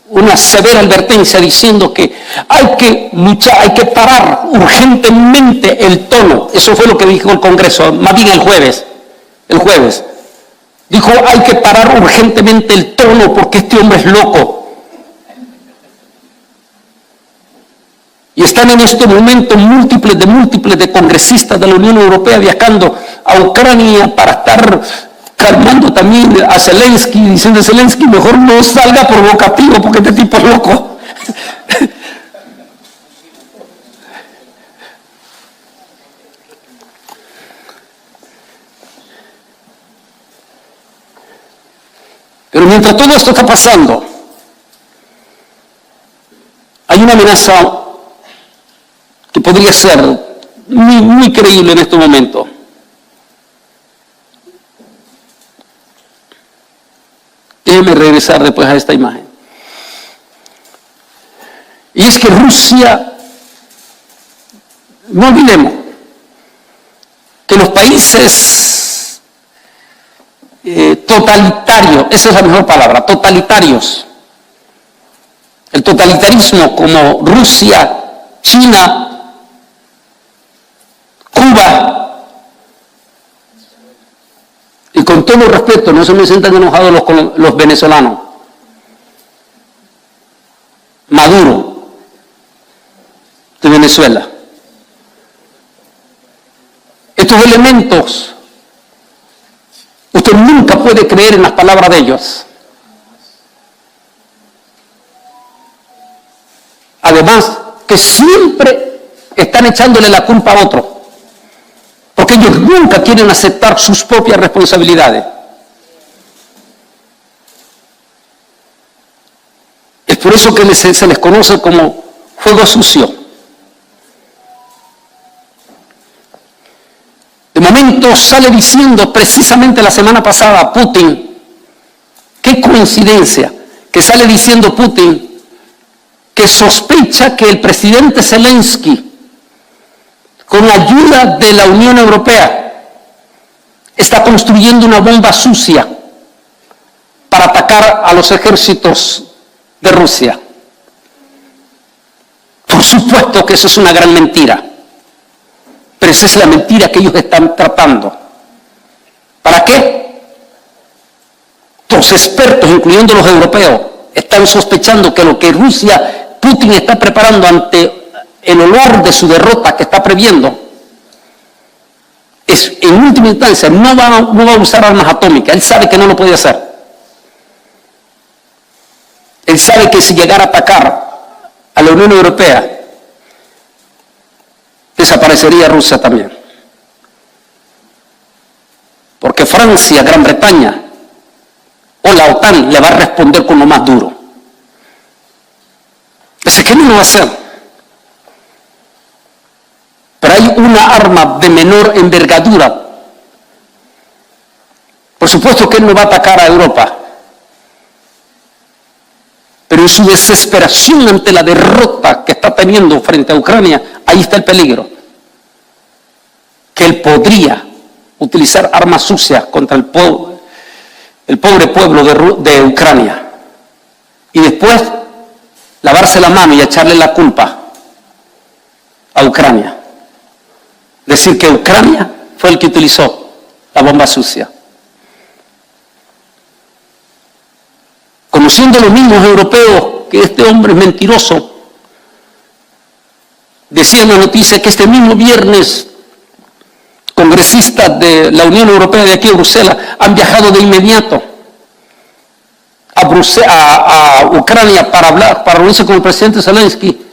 una severa advertencia diciendo que hay que luchar, hay que parar urgentemente el tono. Eso fue lo que dijo el Congreso, más bien el jueves. Dijo, hay que parar urgentemente el tono porque este hombre es loco. Y están en este momento múltiples de congresistas de la Unión Europea viajando a Ucrania para estar calmando también a Zelensky, diciendo, Zelensky, mejor no salga provocativo porque este tipo es loco. Pero mientras todo esto está pasando, hay una amenaza que podría ser muy creíble en este momento. Déjenme regresar después a esta imagen. Y es que Rusia, no olvidemos que los países totalitarios, esa es la mejor palabra, totalitarios, el totalitarismo como Rusia, China, Cuba, y con todo respeto, no se me sientan enojados los venezolanos, Maduro, de Venezuela. Estos elementos, usted nunca puede creer en las palabras de ellos. Además, que siempre están echándole la culpa a otro, porque ellos nunca quieren aceptar sus propias responsabilidades. Es por eso que se les conoce como fuego sucio. De momento sale diciendo, precisamente la semana pasada, Putin, qué coincidencia, que sale diciendo Putin que sospecha que el presidente Zelensky, con la ayuda de la Unión Europea, está construyendo una bomba sucia para atacar a los ejércitos de Rusia. Por supuesto que eso es una gran mentira, pero esa es la mentira que ellos están tratando. ¿Para qué? Los expertos, incluyendo los europeos, están sospechando que lo que Putin está preparando ante el olor de su derrota que está previendo, es, en última instancia, no va a usar armas atómicas. Él sabe que no lo puede hacer. Él sabe que si llegara a atacar a la Unión Europea, desaparecería Rusia también. Porque Francia, Gran Bretaña o la OTAN le va a responder con lo más duro. Así que no lo va a hacer. Pero hay una arma de menor envergadura. Por supuesto que él no va a atacar a Europa. Pero en su desesperación ante la derrota que está teniendo frente a Ucrania, ahí está el peligro. Que él podría utilizar armas sucias contra el pobre pueblo de Ucrania. Y después lavarse la mano y echarle la culpa a Ucrania. Decir que Ucrania fue el que utilizó la bomba sucia. Conociendo los mismos europeos que este hombre es mentiroso, decía en la noticia que este mismo viernes congresistas de la Unión Europea de aquí a Bruselas han viajado de inmediato a Ucrania para reunirse con el presidente Zelensky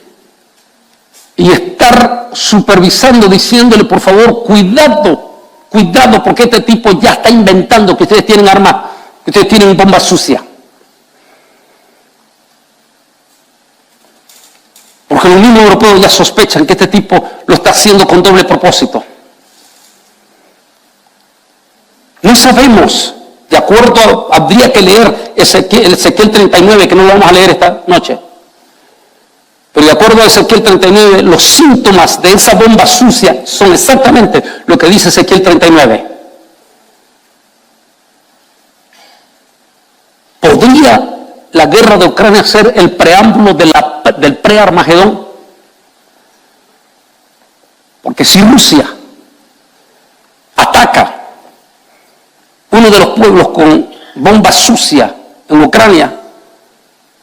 y estar supervisando, diciéndole por favor, cuidado, porque este tipo ya está inventando que ustedes tienen armas, que ustedes tienen bombas sucias. Porque los mismos europeos ya sospechan que este tipo lo está haciendo con doble propósito. No sabemos, de acuerdo, habría que leer Ezequiel 39, que no lo vamos a leer esta noche. Pero de acuerdo a Ezequiel 39, los síntomas de esa bomba sucia son exactamente lo que dice Ezequiel 39. ¿Podría la guerra de Ucrania ser el preámbulo del pre-Armagedón? Porque si Rusia ataca uno de los pueblos con bomba sucia en Ucrania,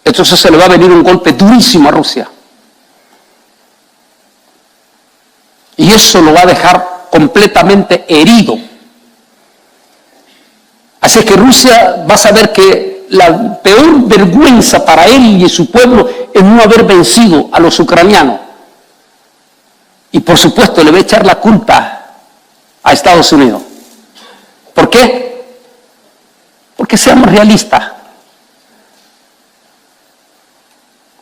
entonces se le va a venir un golpe durísimo a Rusia. Y eso lo va a dejar completamente herido. Así es que Rusia va a saber que la peor vergüenza para él y su pueblo es no haber vencido a los ucranianos. Y por supuesto le va a echar la culpa a Estados Unidos. ¿Por qué? Porque seamos realistas.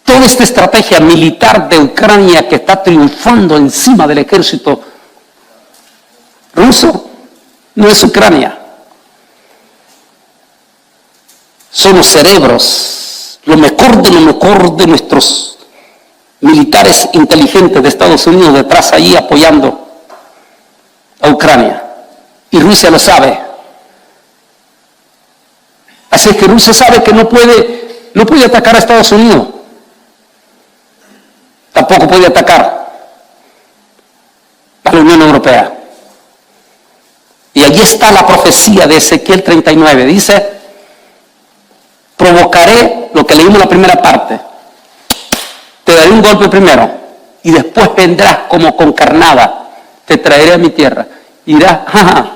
Todas toda esta estrategia militar de Ucrania que está triunfando encima del ejército ruso no es Ucrania. Son los cerebros, lo mejor de nuestros militares inteligentes de Estados Unidos detrás ahí apoyando a Ucrania. Y Rusia lo sabe. Así es que Rusia sabe que no puede atacar a Estados Unidos. Tampoco puede atacar a la Unión Europea. Y allí está la profecía de Ezequiel 39. Dice, provocaré lo que leímos en la primera parte. Te daré un golpe primero y después vendrás como con carnada. Te traeré a mi tierra. Y dirás, jaja,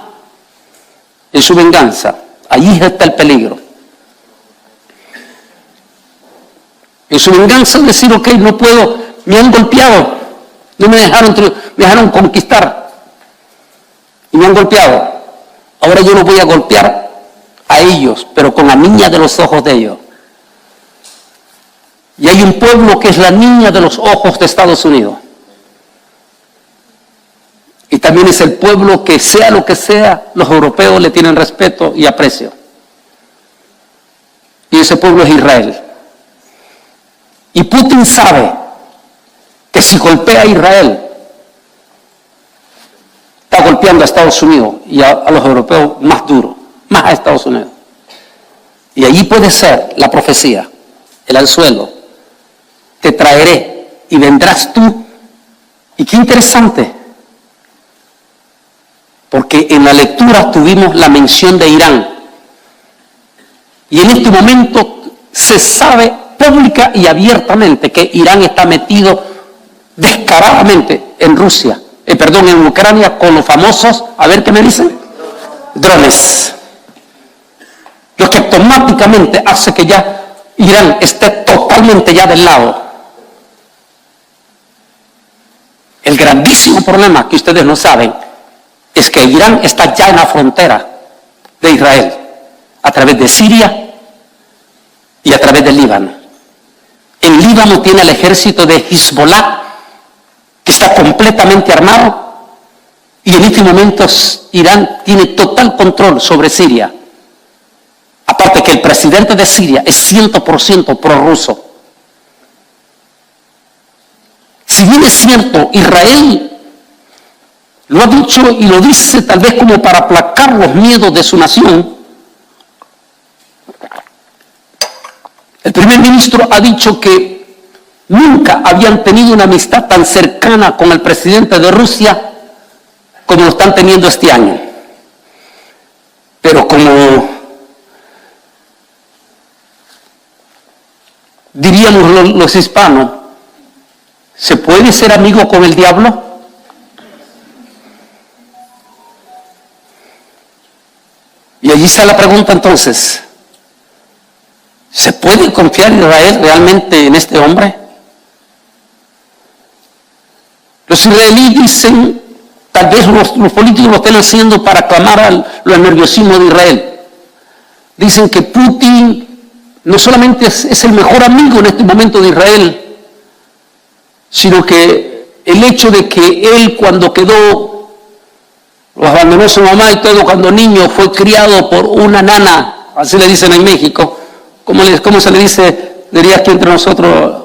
en su venganza. Allí está el peligro. En su venganza decir, ok, no puedo, me han golpeado, no me dejaron conquistar. Y me han golpeado. Ahora yo los voy a golpear a ellos, pero con la niña de los ojos de ellos. Y hay un pueblo que es la niña de los ojos de Estados Unidos. Y también es el pueblo que, sea lo que sea, los europeos le tienen respeto y aprecio. Y ese pueblo es Israel. Y Putin sabe que si golpea a Israel, está golpeando a Estados Unidos y a los europeos más duro, más a Estados Unidos. Y allí puede ser la profecía, el anzuelo. Te traeré y vendrás tú. Y qué interesante, porque en la lectura tuvimos la mención de Irán. Y en este momento se sabe pública y abiertamente que Irán está metido descaradamente en Rusia, en Ucrania, con los famosos, a ver qué me dicen, drones. Lo que automáticamente hace que ya Irán esté totalmente ya del lado. El grandísimo problema que ustedes no saben es que Irán está ya en la frontera de Israel, a través de Siria y a través del Líbano. El Líbano tiene el ejército de Hezbollah, que está completamente armado, y en estos momentos Irán tiene total control sobre Siria. Aparte que el presidente de Siria es 100% prorruso. Si bien es cierto, Israel lo ha dicho y lo dice tal vez como para aplacar los miedos de su nación, el primer ministro ha dicho que nunca habían tenido una amistad tan cercana con el presidente de Rusia como lo están teniendo este año. Pero como diríamos los hispanos, ¿se puede ser amigo con el diablo? Y allí está la pregunta entonces. ¿Se puede confiar en Israel realmente en este hombre? Los israelíes dicen, tal vez los políticos lo estén haciendo para clamar los nerviosismos de Israel. Dicen que Putin no solamente es el mejor amigo en este momento de Israel, sino que el hecho de que él cuando lo abandonó su mamá y todo, cuando niño fue criado por una nana, así le dicen en México, ¿cómo se le dice? Diría aquí entre nosotros,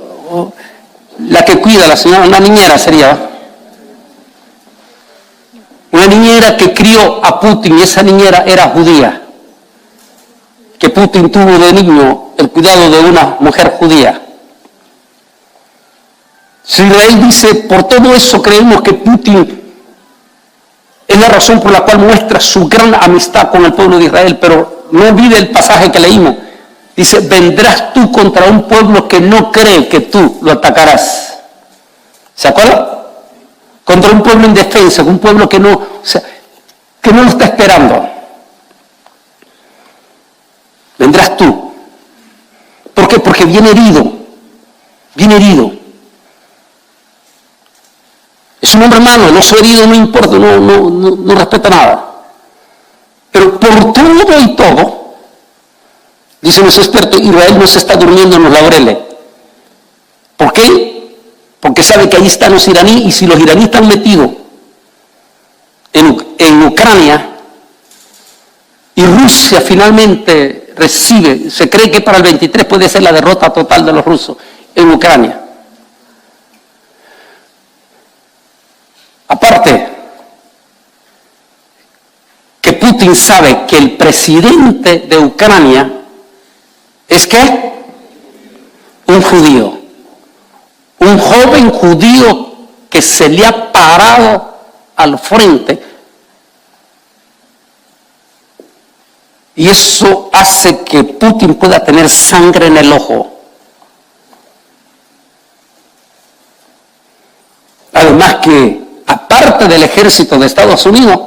la que cuida, la señora, una niñera sería. Una niñera que crió a Putin, y esa niñera era judía. Que Putin tuvo de niño el cuidado de una mujer judía. Si Israel dice, por todo eso creemos que Putin es la razón por la cual muestra su gran amistad con el pueblo de Israel, pero no olvide el pasaje que leímos. Dice, vendrás tú contra un pueblo que no cree que tú lo atacarás. ¿Se acuerdan? Contra un pueblo indefenso, un pueblo que no lo está esperando. Vendrás tú. ¿Por qué? Porque viene herido. Es un hombre humano, el oso herido no importa, no respeta nada. Pero por todo y todo, dicen los expertos, Israel no se está durmiendo en los laureles. ¿Por qué? Porque sabe que ahí están los iraníes, y si los iraníes están metidos en Ucrania y Rusia finalmente recibe, se cree que para el 23 puede ser la derrota total de los rusos en Ucrania. Aparte, que Putin sabe que el presidente de Ucrania es ¿qué? Un judío, un joven judío que se le ha parado al frente, y eso hace que Putin pueda tener sangre en el ojo. Además que, aparte del ejército de Estados Unidos,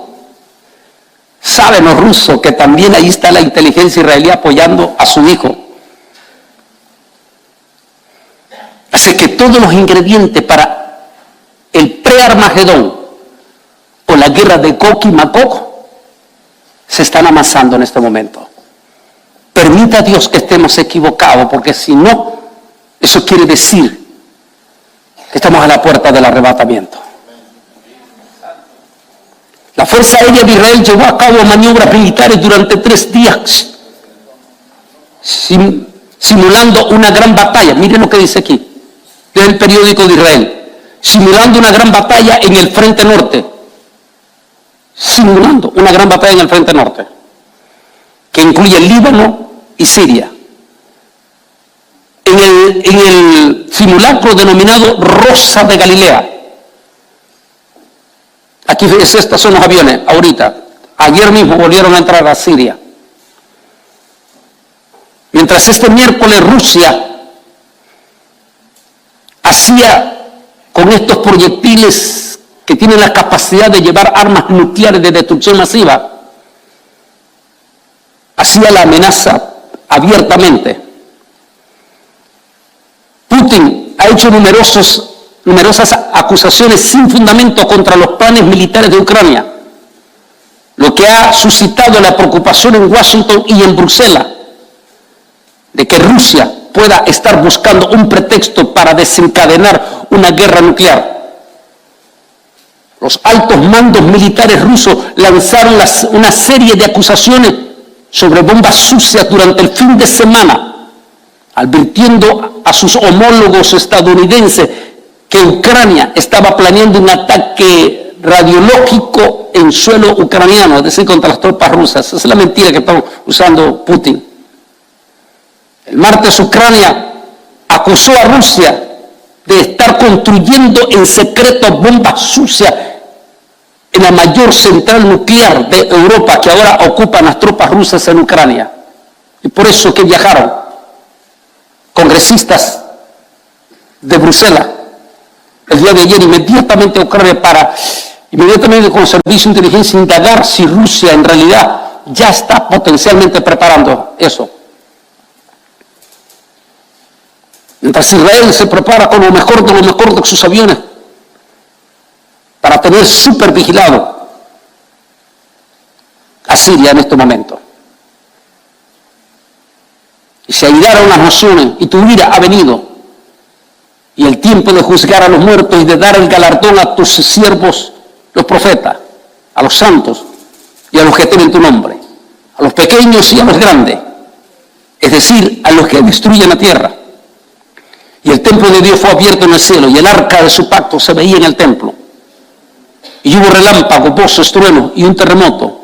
saben los rusos que también ahí está la inteligencia israelí apoyando a su hijo. Así que todos los ingredientes para el pre-Armagedón o la guerra de Gog y Magog se están amasando en este momento. Permita a Dios que estemos equivocados, porque si no, eso quiere decir que estamos a la puerta del arrebatamiento. La Fuerza Aérea de Israel llevó a cabo maniobras militares durante 3 días, simulando una gran batalla. Miren lo que dice aquí, del periódico de Israel. Simulando una gran batalla en el frente norte. Simulando una gran batalla en el frente norte, que incluye el Líbano y Siria. En el simulacro denominado Rosa de Galilea. Aquí estos son los aviones, ahorita. Ayer mismo volvieron a entrar a Siria. Mientras este miércoles Rusia hacía con estos proyectiles que tienen la capacidad de llevar armas nucleares de destrucción masiva, hacía la amenaza abiertamente. Putin ha hecho numerosas acusaciones sin fundamento contra los planes militares de Ucrania, lo que ha suscitado la preocupación en Washington y en Bruselas de que Rusia pueda estar buscando un pretexto para desencadenar una guerra nuclear. Los altos mandos militares rusos lanzaron una serie de acusaciones sobre bombas sucias durante el fin de semana, advirtiendo a sus homólogos estadounidenses que Ucrania estaba planeando un ataque radiológico en suelo ucraniano, es decir, contra las tropas rusas. Esa es la mentira que está usando Putin. El martes Ucrania acusó a Rusia de estar construyendo en secreto bombas sucias en la mayor central nuclear de Europa, que ahora ocupan las tropas rusas en Ucrania. Y por eso que viajaron congresistas de Bruselas el día de ayer inmediatamente a Ucrania para, inmediatamente con el servicio de inteligencia, indagar si Rusia en realidad ya está potencialmente preparando eso. Mientras Israel se prepara con lo mejor de sus aviones para tener súper vigilado a Siria en este momento. Y se airaron las naciones, y tu ira ha venido, y el tiempo de juzgar a los muertos y de dar el galardón a tus siervos, los profetas, a los santos y a los que tienen tu nombre, a los pequeños y a los grandes, es decir, a los que destruyen la tierra. Y el templo de Dios fue abierto en el cielo, y el arca de su pacto se veía en el templo. Y hubo relámpagos, voces, truenos y un terremoto.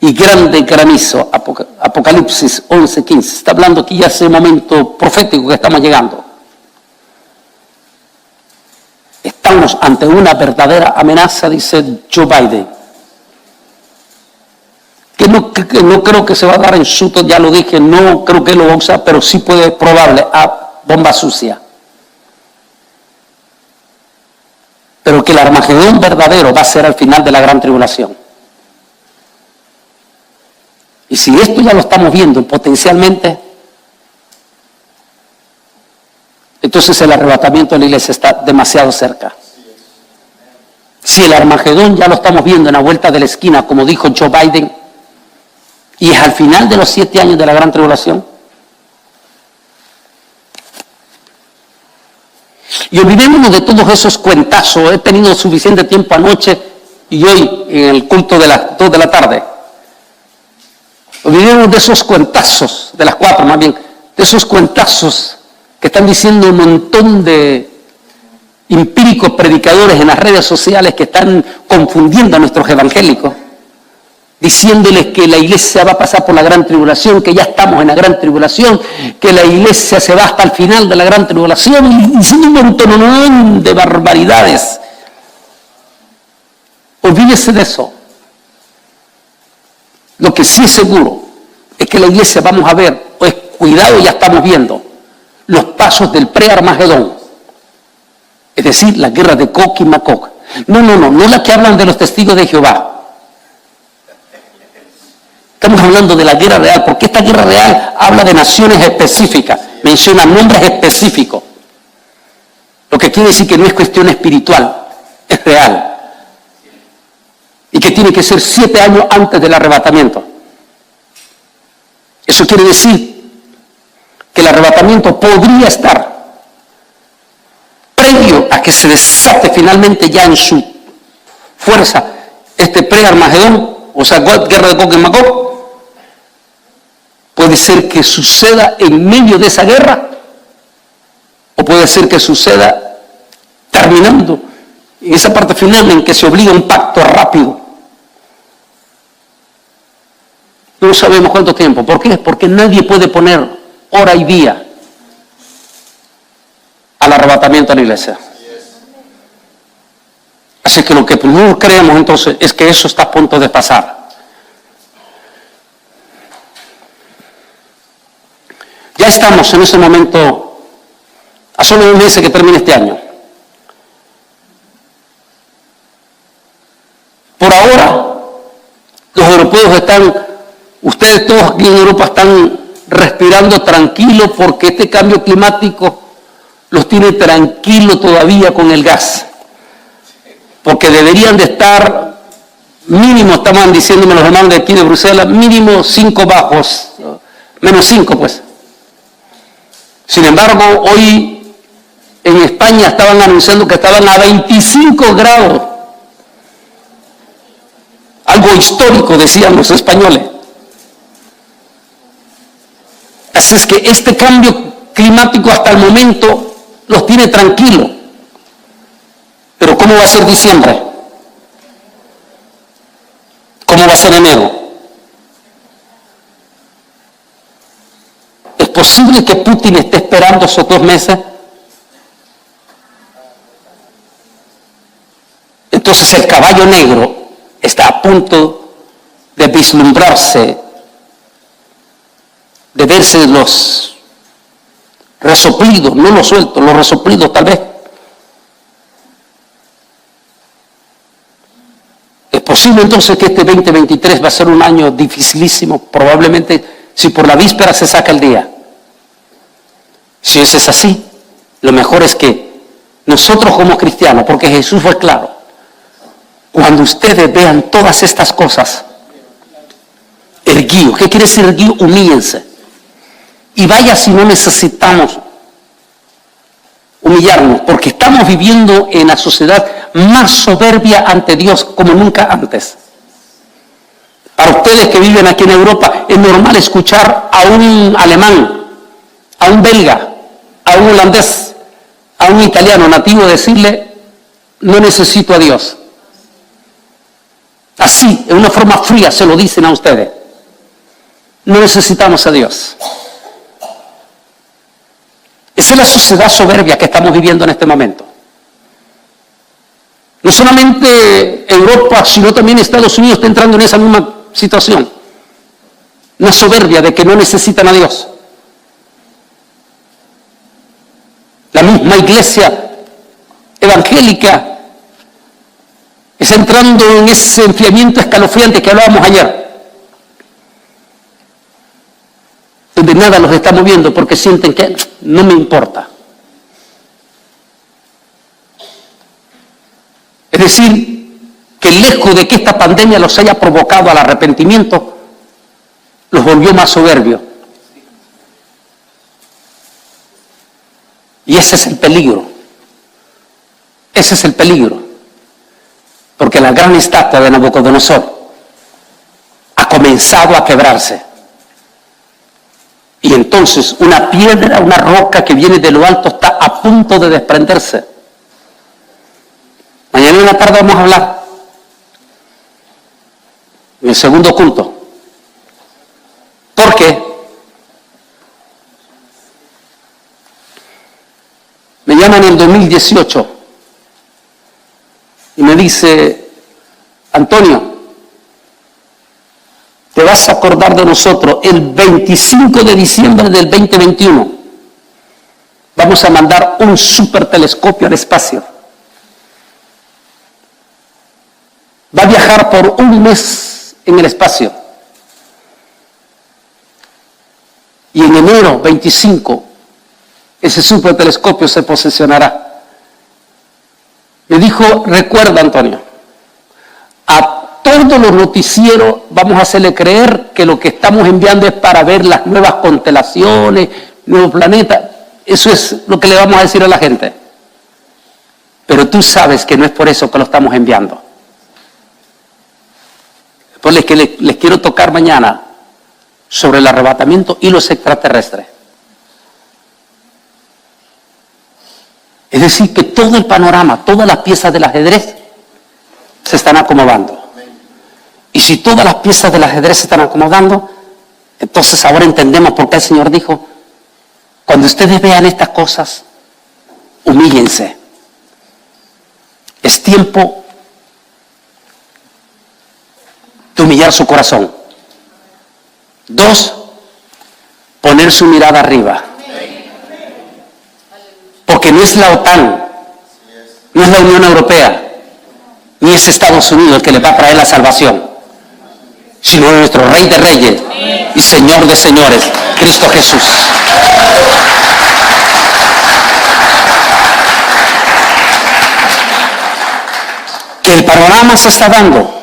Y grande granizo. Apocalipsis 11:15. Está hablando aquí ya ese momento profético que estamos llegando. Estamos ante una verdadera amenaza, dice Joe Biden. Que no creo que se va a dar en Sutton, ya lo dije, no creo que lo va a usar, pero sí puede probable a bomba sucia. Pero que el Armagedón verdadero va a ser al final de la gran tribulación. Y si esto ya lo estamos viendo potencialmente, entonces el arrebatamiento de la iglesia está demasiado cerca. Si el Armagedón ya lo estamos viendo en la vuelta de la esquina, como dijo Joe Biden, y es al final de los 7 años de la gran tribulación, Y olvidémonos de todos esos cuentazos. He tenido suficiente tiempo anoche y hoy en el culto de las 2 de la tarde. Olvidémonos de esos cuentazos, de las 4 más bien, de esos cuentazos que están diciendo un montón de empíricos predicadores en las redes sociales que están confundiendo a nuestros evangélicos, diciéndoles que la iglesia va a pasar por la gran tribulación, que ya estamos en la gran tribulación, que la iglesia se va hasta el final de la gran tribulación, y diciendo un montón de barbaridades. Olvídese de eso. Lo que sí es seguro es que la iglesia vamos a ver, pues cuidado, ya estamos viendo los pasos del pre-Armagedón, es decir, la guerra de Gog y Magog. No la que hablan de los testigos de Jehová. Estamos hablando de la guerra real, porque esta guerra real habla de naciones específicas, menciona nombres específicos, lo que quiere decir que no es cuestión espiritual, es real, y que tiene que ser 7 años antes del arrebatamiento. Eso quiere decir que el arrebatamiento podría estar previo a que se desate finalmente ya en su fuerza este pre-Armagedón, o sea, guerra de Gog y Magog. Puede ser que suceda en medio de esa guerra, o puede ser que suceda terminando en esa parte final en que se obliga a un pacto rápido. No sabemos cuánto tiempo. ¿Por qué? Porque nadie puede poner hora y día al arrebatamiento de la iglesia. Así que lo que no creemos entonces es que eso está a punto de pasar. Ya estamos en ese momento, a solo 2 meses que termine este año. Por ahora, los europeos están, ustedes todos aquí en Europa están respirando tranquilos porque este cambio climático los tiene tranquilos todavía con el gas. Porque deberían de estar, mínimo, estaban diciéndome los hermanos de aquí de Bruselas, mínimo 5 bajos, menos 5 pues. Sin embargo, hoy en España estaban anunciando que estaban a 25 grados. Algo histórico, decían los españoles. Así es que este cambio climático hasta el momento los tiene tranquilos. Pero ¿cómo va a ser diciembre? ¿Cómo va a ser enero? ¿Es posible que Putin esté esperando esos 2 meses? Entonces el caballo negro está a punto de vislumbrarse, de verse los resoplidos, no los sueltos, los resoplidos tal vez. Es posible entonces que este 2023 va a ser un año dificilísimo, probablemente si por la víspera se saca el día. Si eso es así, lo mejor es que nosotros como cristianos, porque Jesús fue claro, cuando ustedes vean todas estas cosas, erguíos, ¿qué quiere decir erguío? Humíllense. Y vaya si no necesitamos humillarnos, porque estamos viviendo en la sociedad más soberbia ante Dios como nunca antes. Para ustedes que viven aquí en Europa, es normal escuchar a un alemán, a un belga, a un holandés, a un italiano nativo decirle, no necesito a Dios. Así, en una forma fría se lo dicen a ustedes. No necesitamos a Dios. Esa es la sociedad soberbia que estamos viviendo en este momento. No solamente Europa, sino también Estados Unidos está entrando en esa misma situación. Una soberbia de que no necesitan a Dios. La misma iglesia evangélica está entrando en ese enfriamiento escalofriante que hablábamos ayer, donde nada los está moviendo porque sienten que no me importa. Es decir, que lejos de que esta pandemia los haya provocado al arrepentimiento, los volvió más soberbios. Y ese es el peligro. Ese es el peligro. Porque la gran estatua de Nabucodonosor ha comenzado a quebrarse. Y entonces una piedra, una roca que viene de lo alto está a punto de desprenderse. Mañana en la tarde vamos a hablar, en el segundo culto. ¿Por qué? Me llaman en el 2018 y me dice, Antonio, te vas a acordar de nosotros el 25 de diciembre del 2021. Vamos a mandar un supertelescopio al espacio. Va a viajar por un mes en el espacio. Y en enero 25, ese supertelescopio se posesionará. Me dijo, recuerda, Antonio, a todos los noticieros vamos a hacerle creer que lo que estamos enviando es para ver las nuevas constelaciones, nuevos planetas. Eso es lo que le vamos a decir a la gente. Pero tú sabes que no es por eso que lo estamos enviando. Pues les quiero tocar mañana sobre el arrebatamiento y los extraterrestres. Es decir, que todo el panorama, todas las piezas del ajedrez se están acomodando. Y si todas las piezas del ajedrez se están acomodando, entonces ahora entendemos por qué el Señor dijo, cuando ustedes vean estas cosas, humíllense. Es tiempo de humillar su corazón. 2, poner su mirada arriba. Porque no es la OTAN, no es la Unión Europea, ni es Estados Unidos el que les va a traer la salvación, sino nuestro Rey de Reyes y Señor de Señores, Cristo Jesús. Que el panorama se está dando.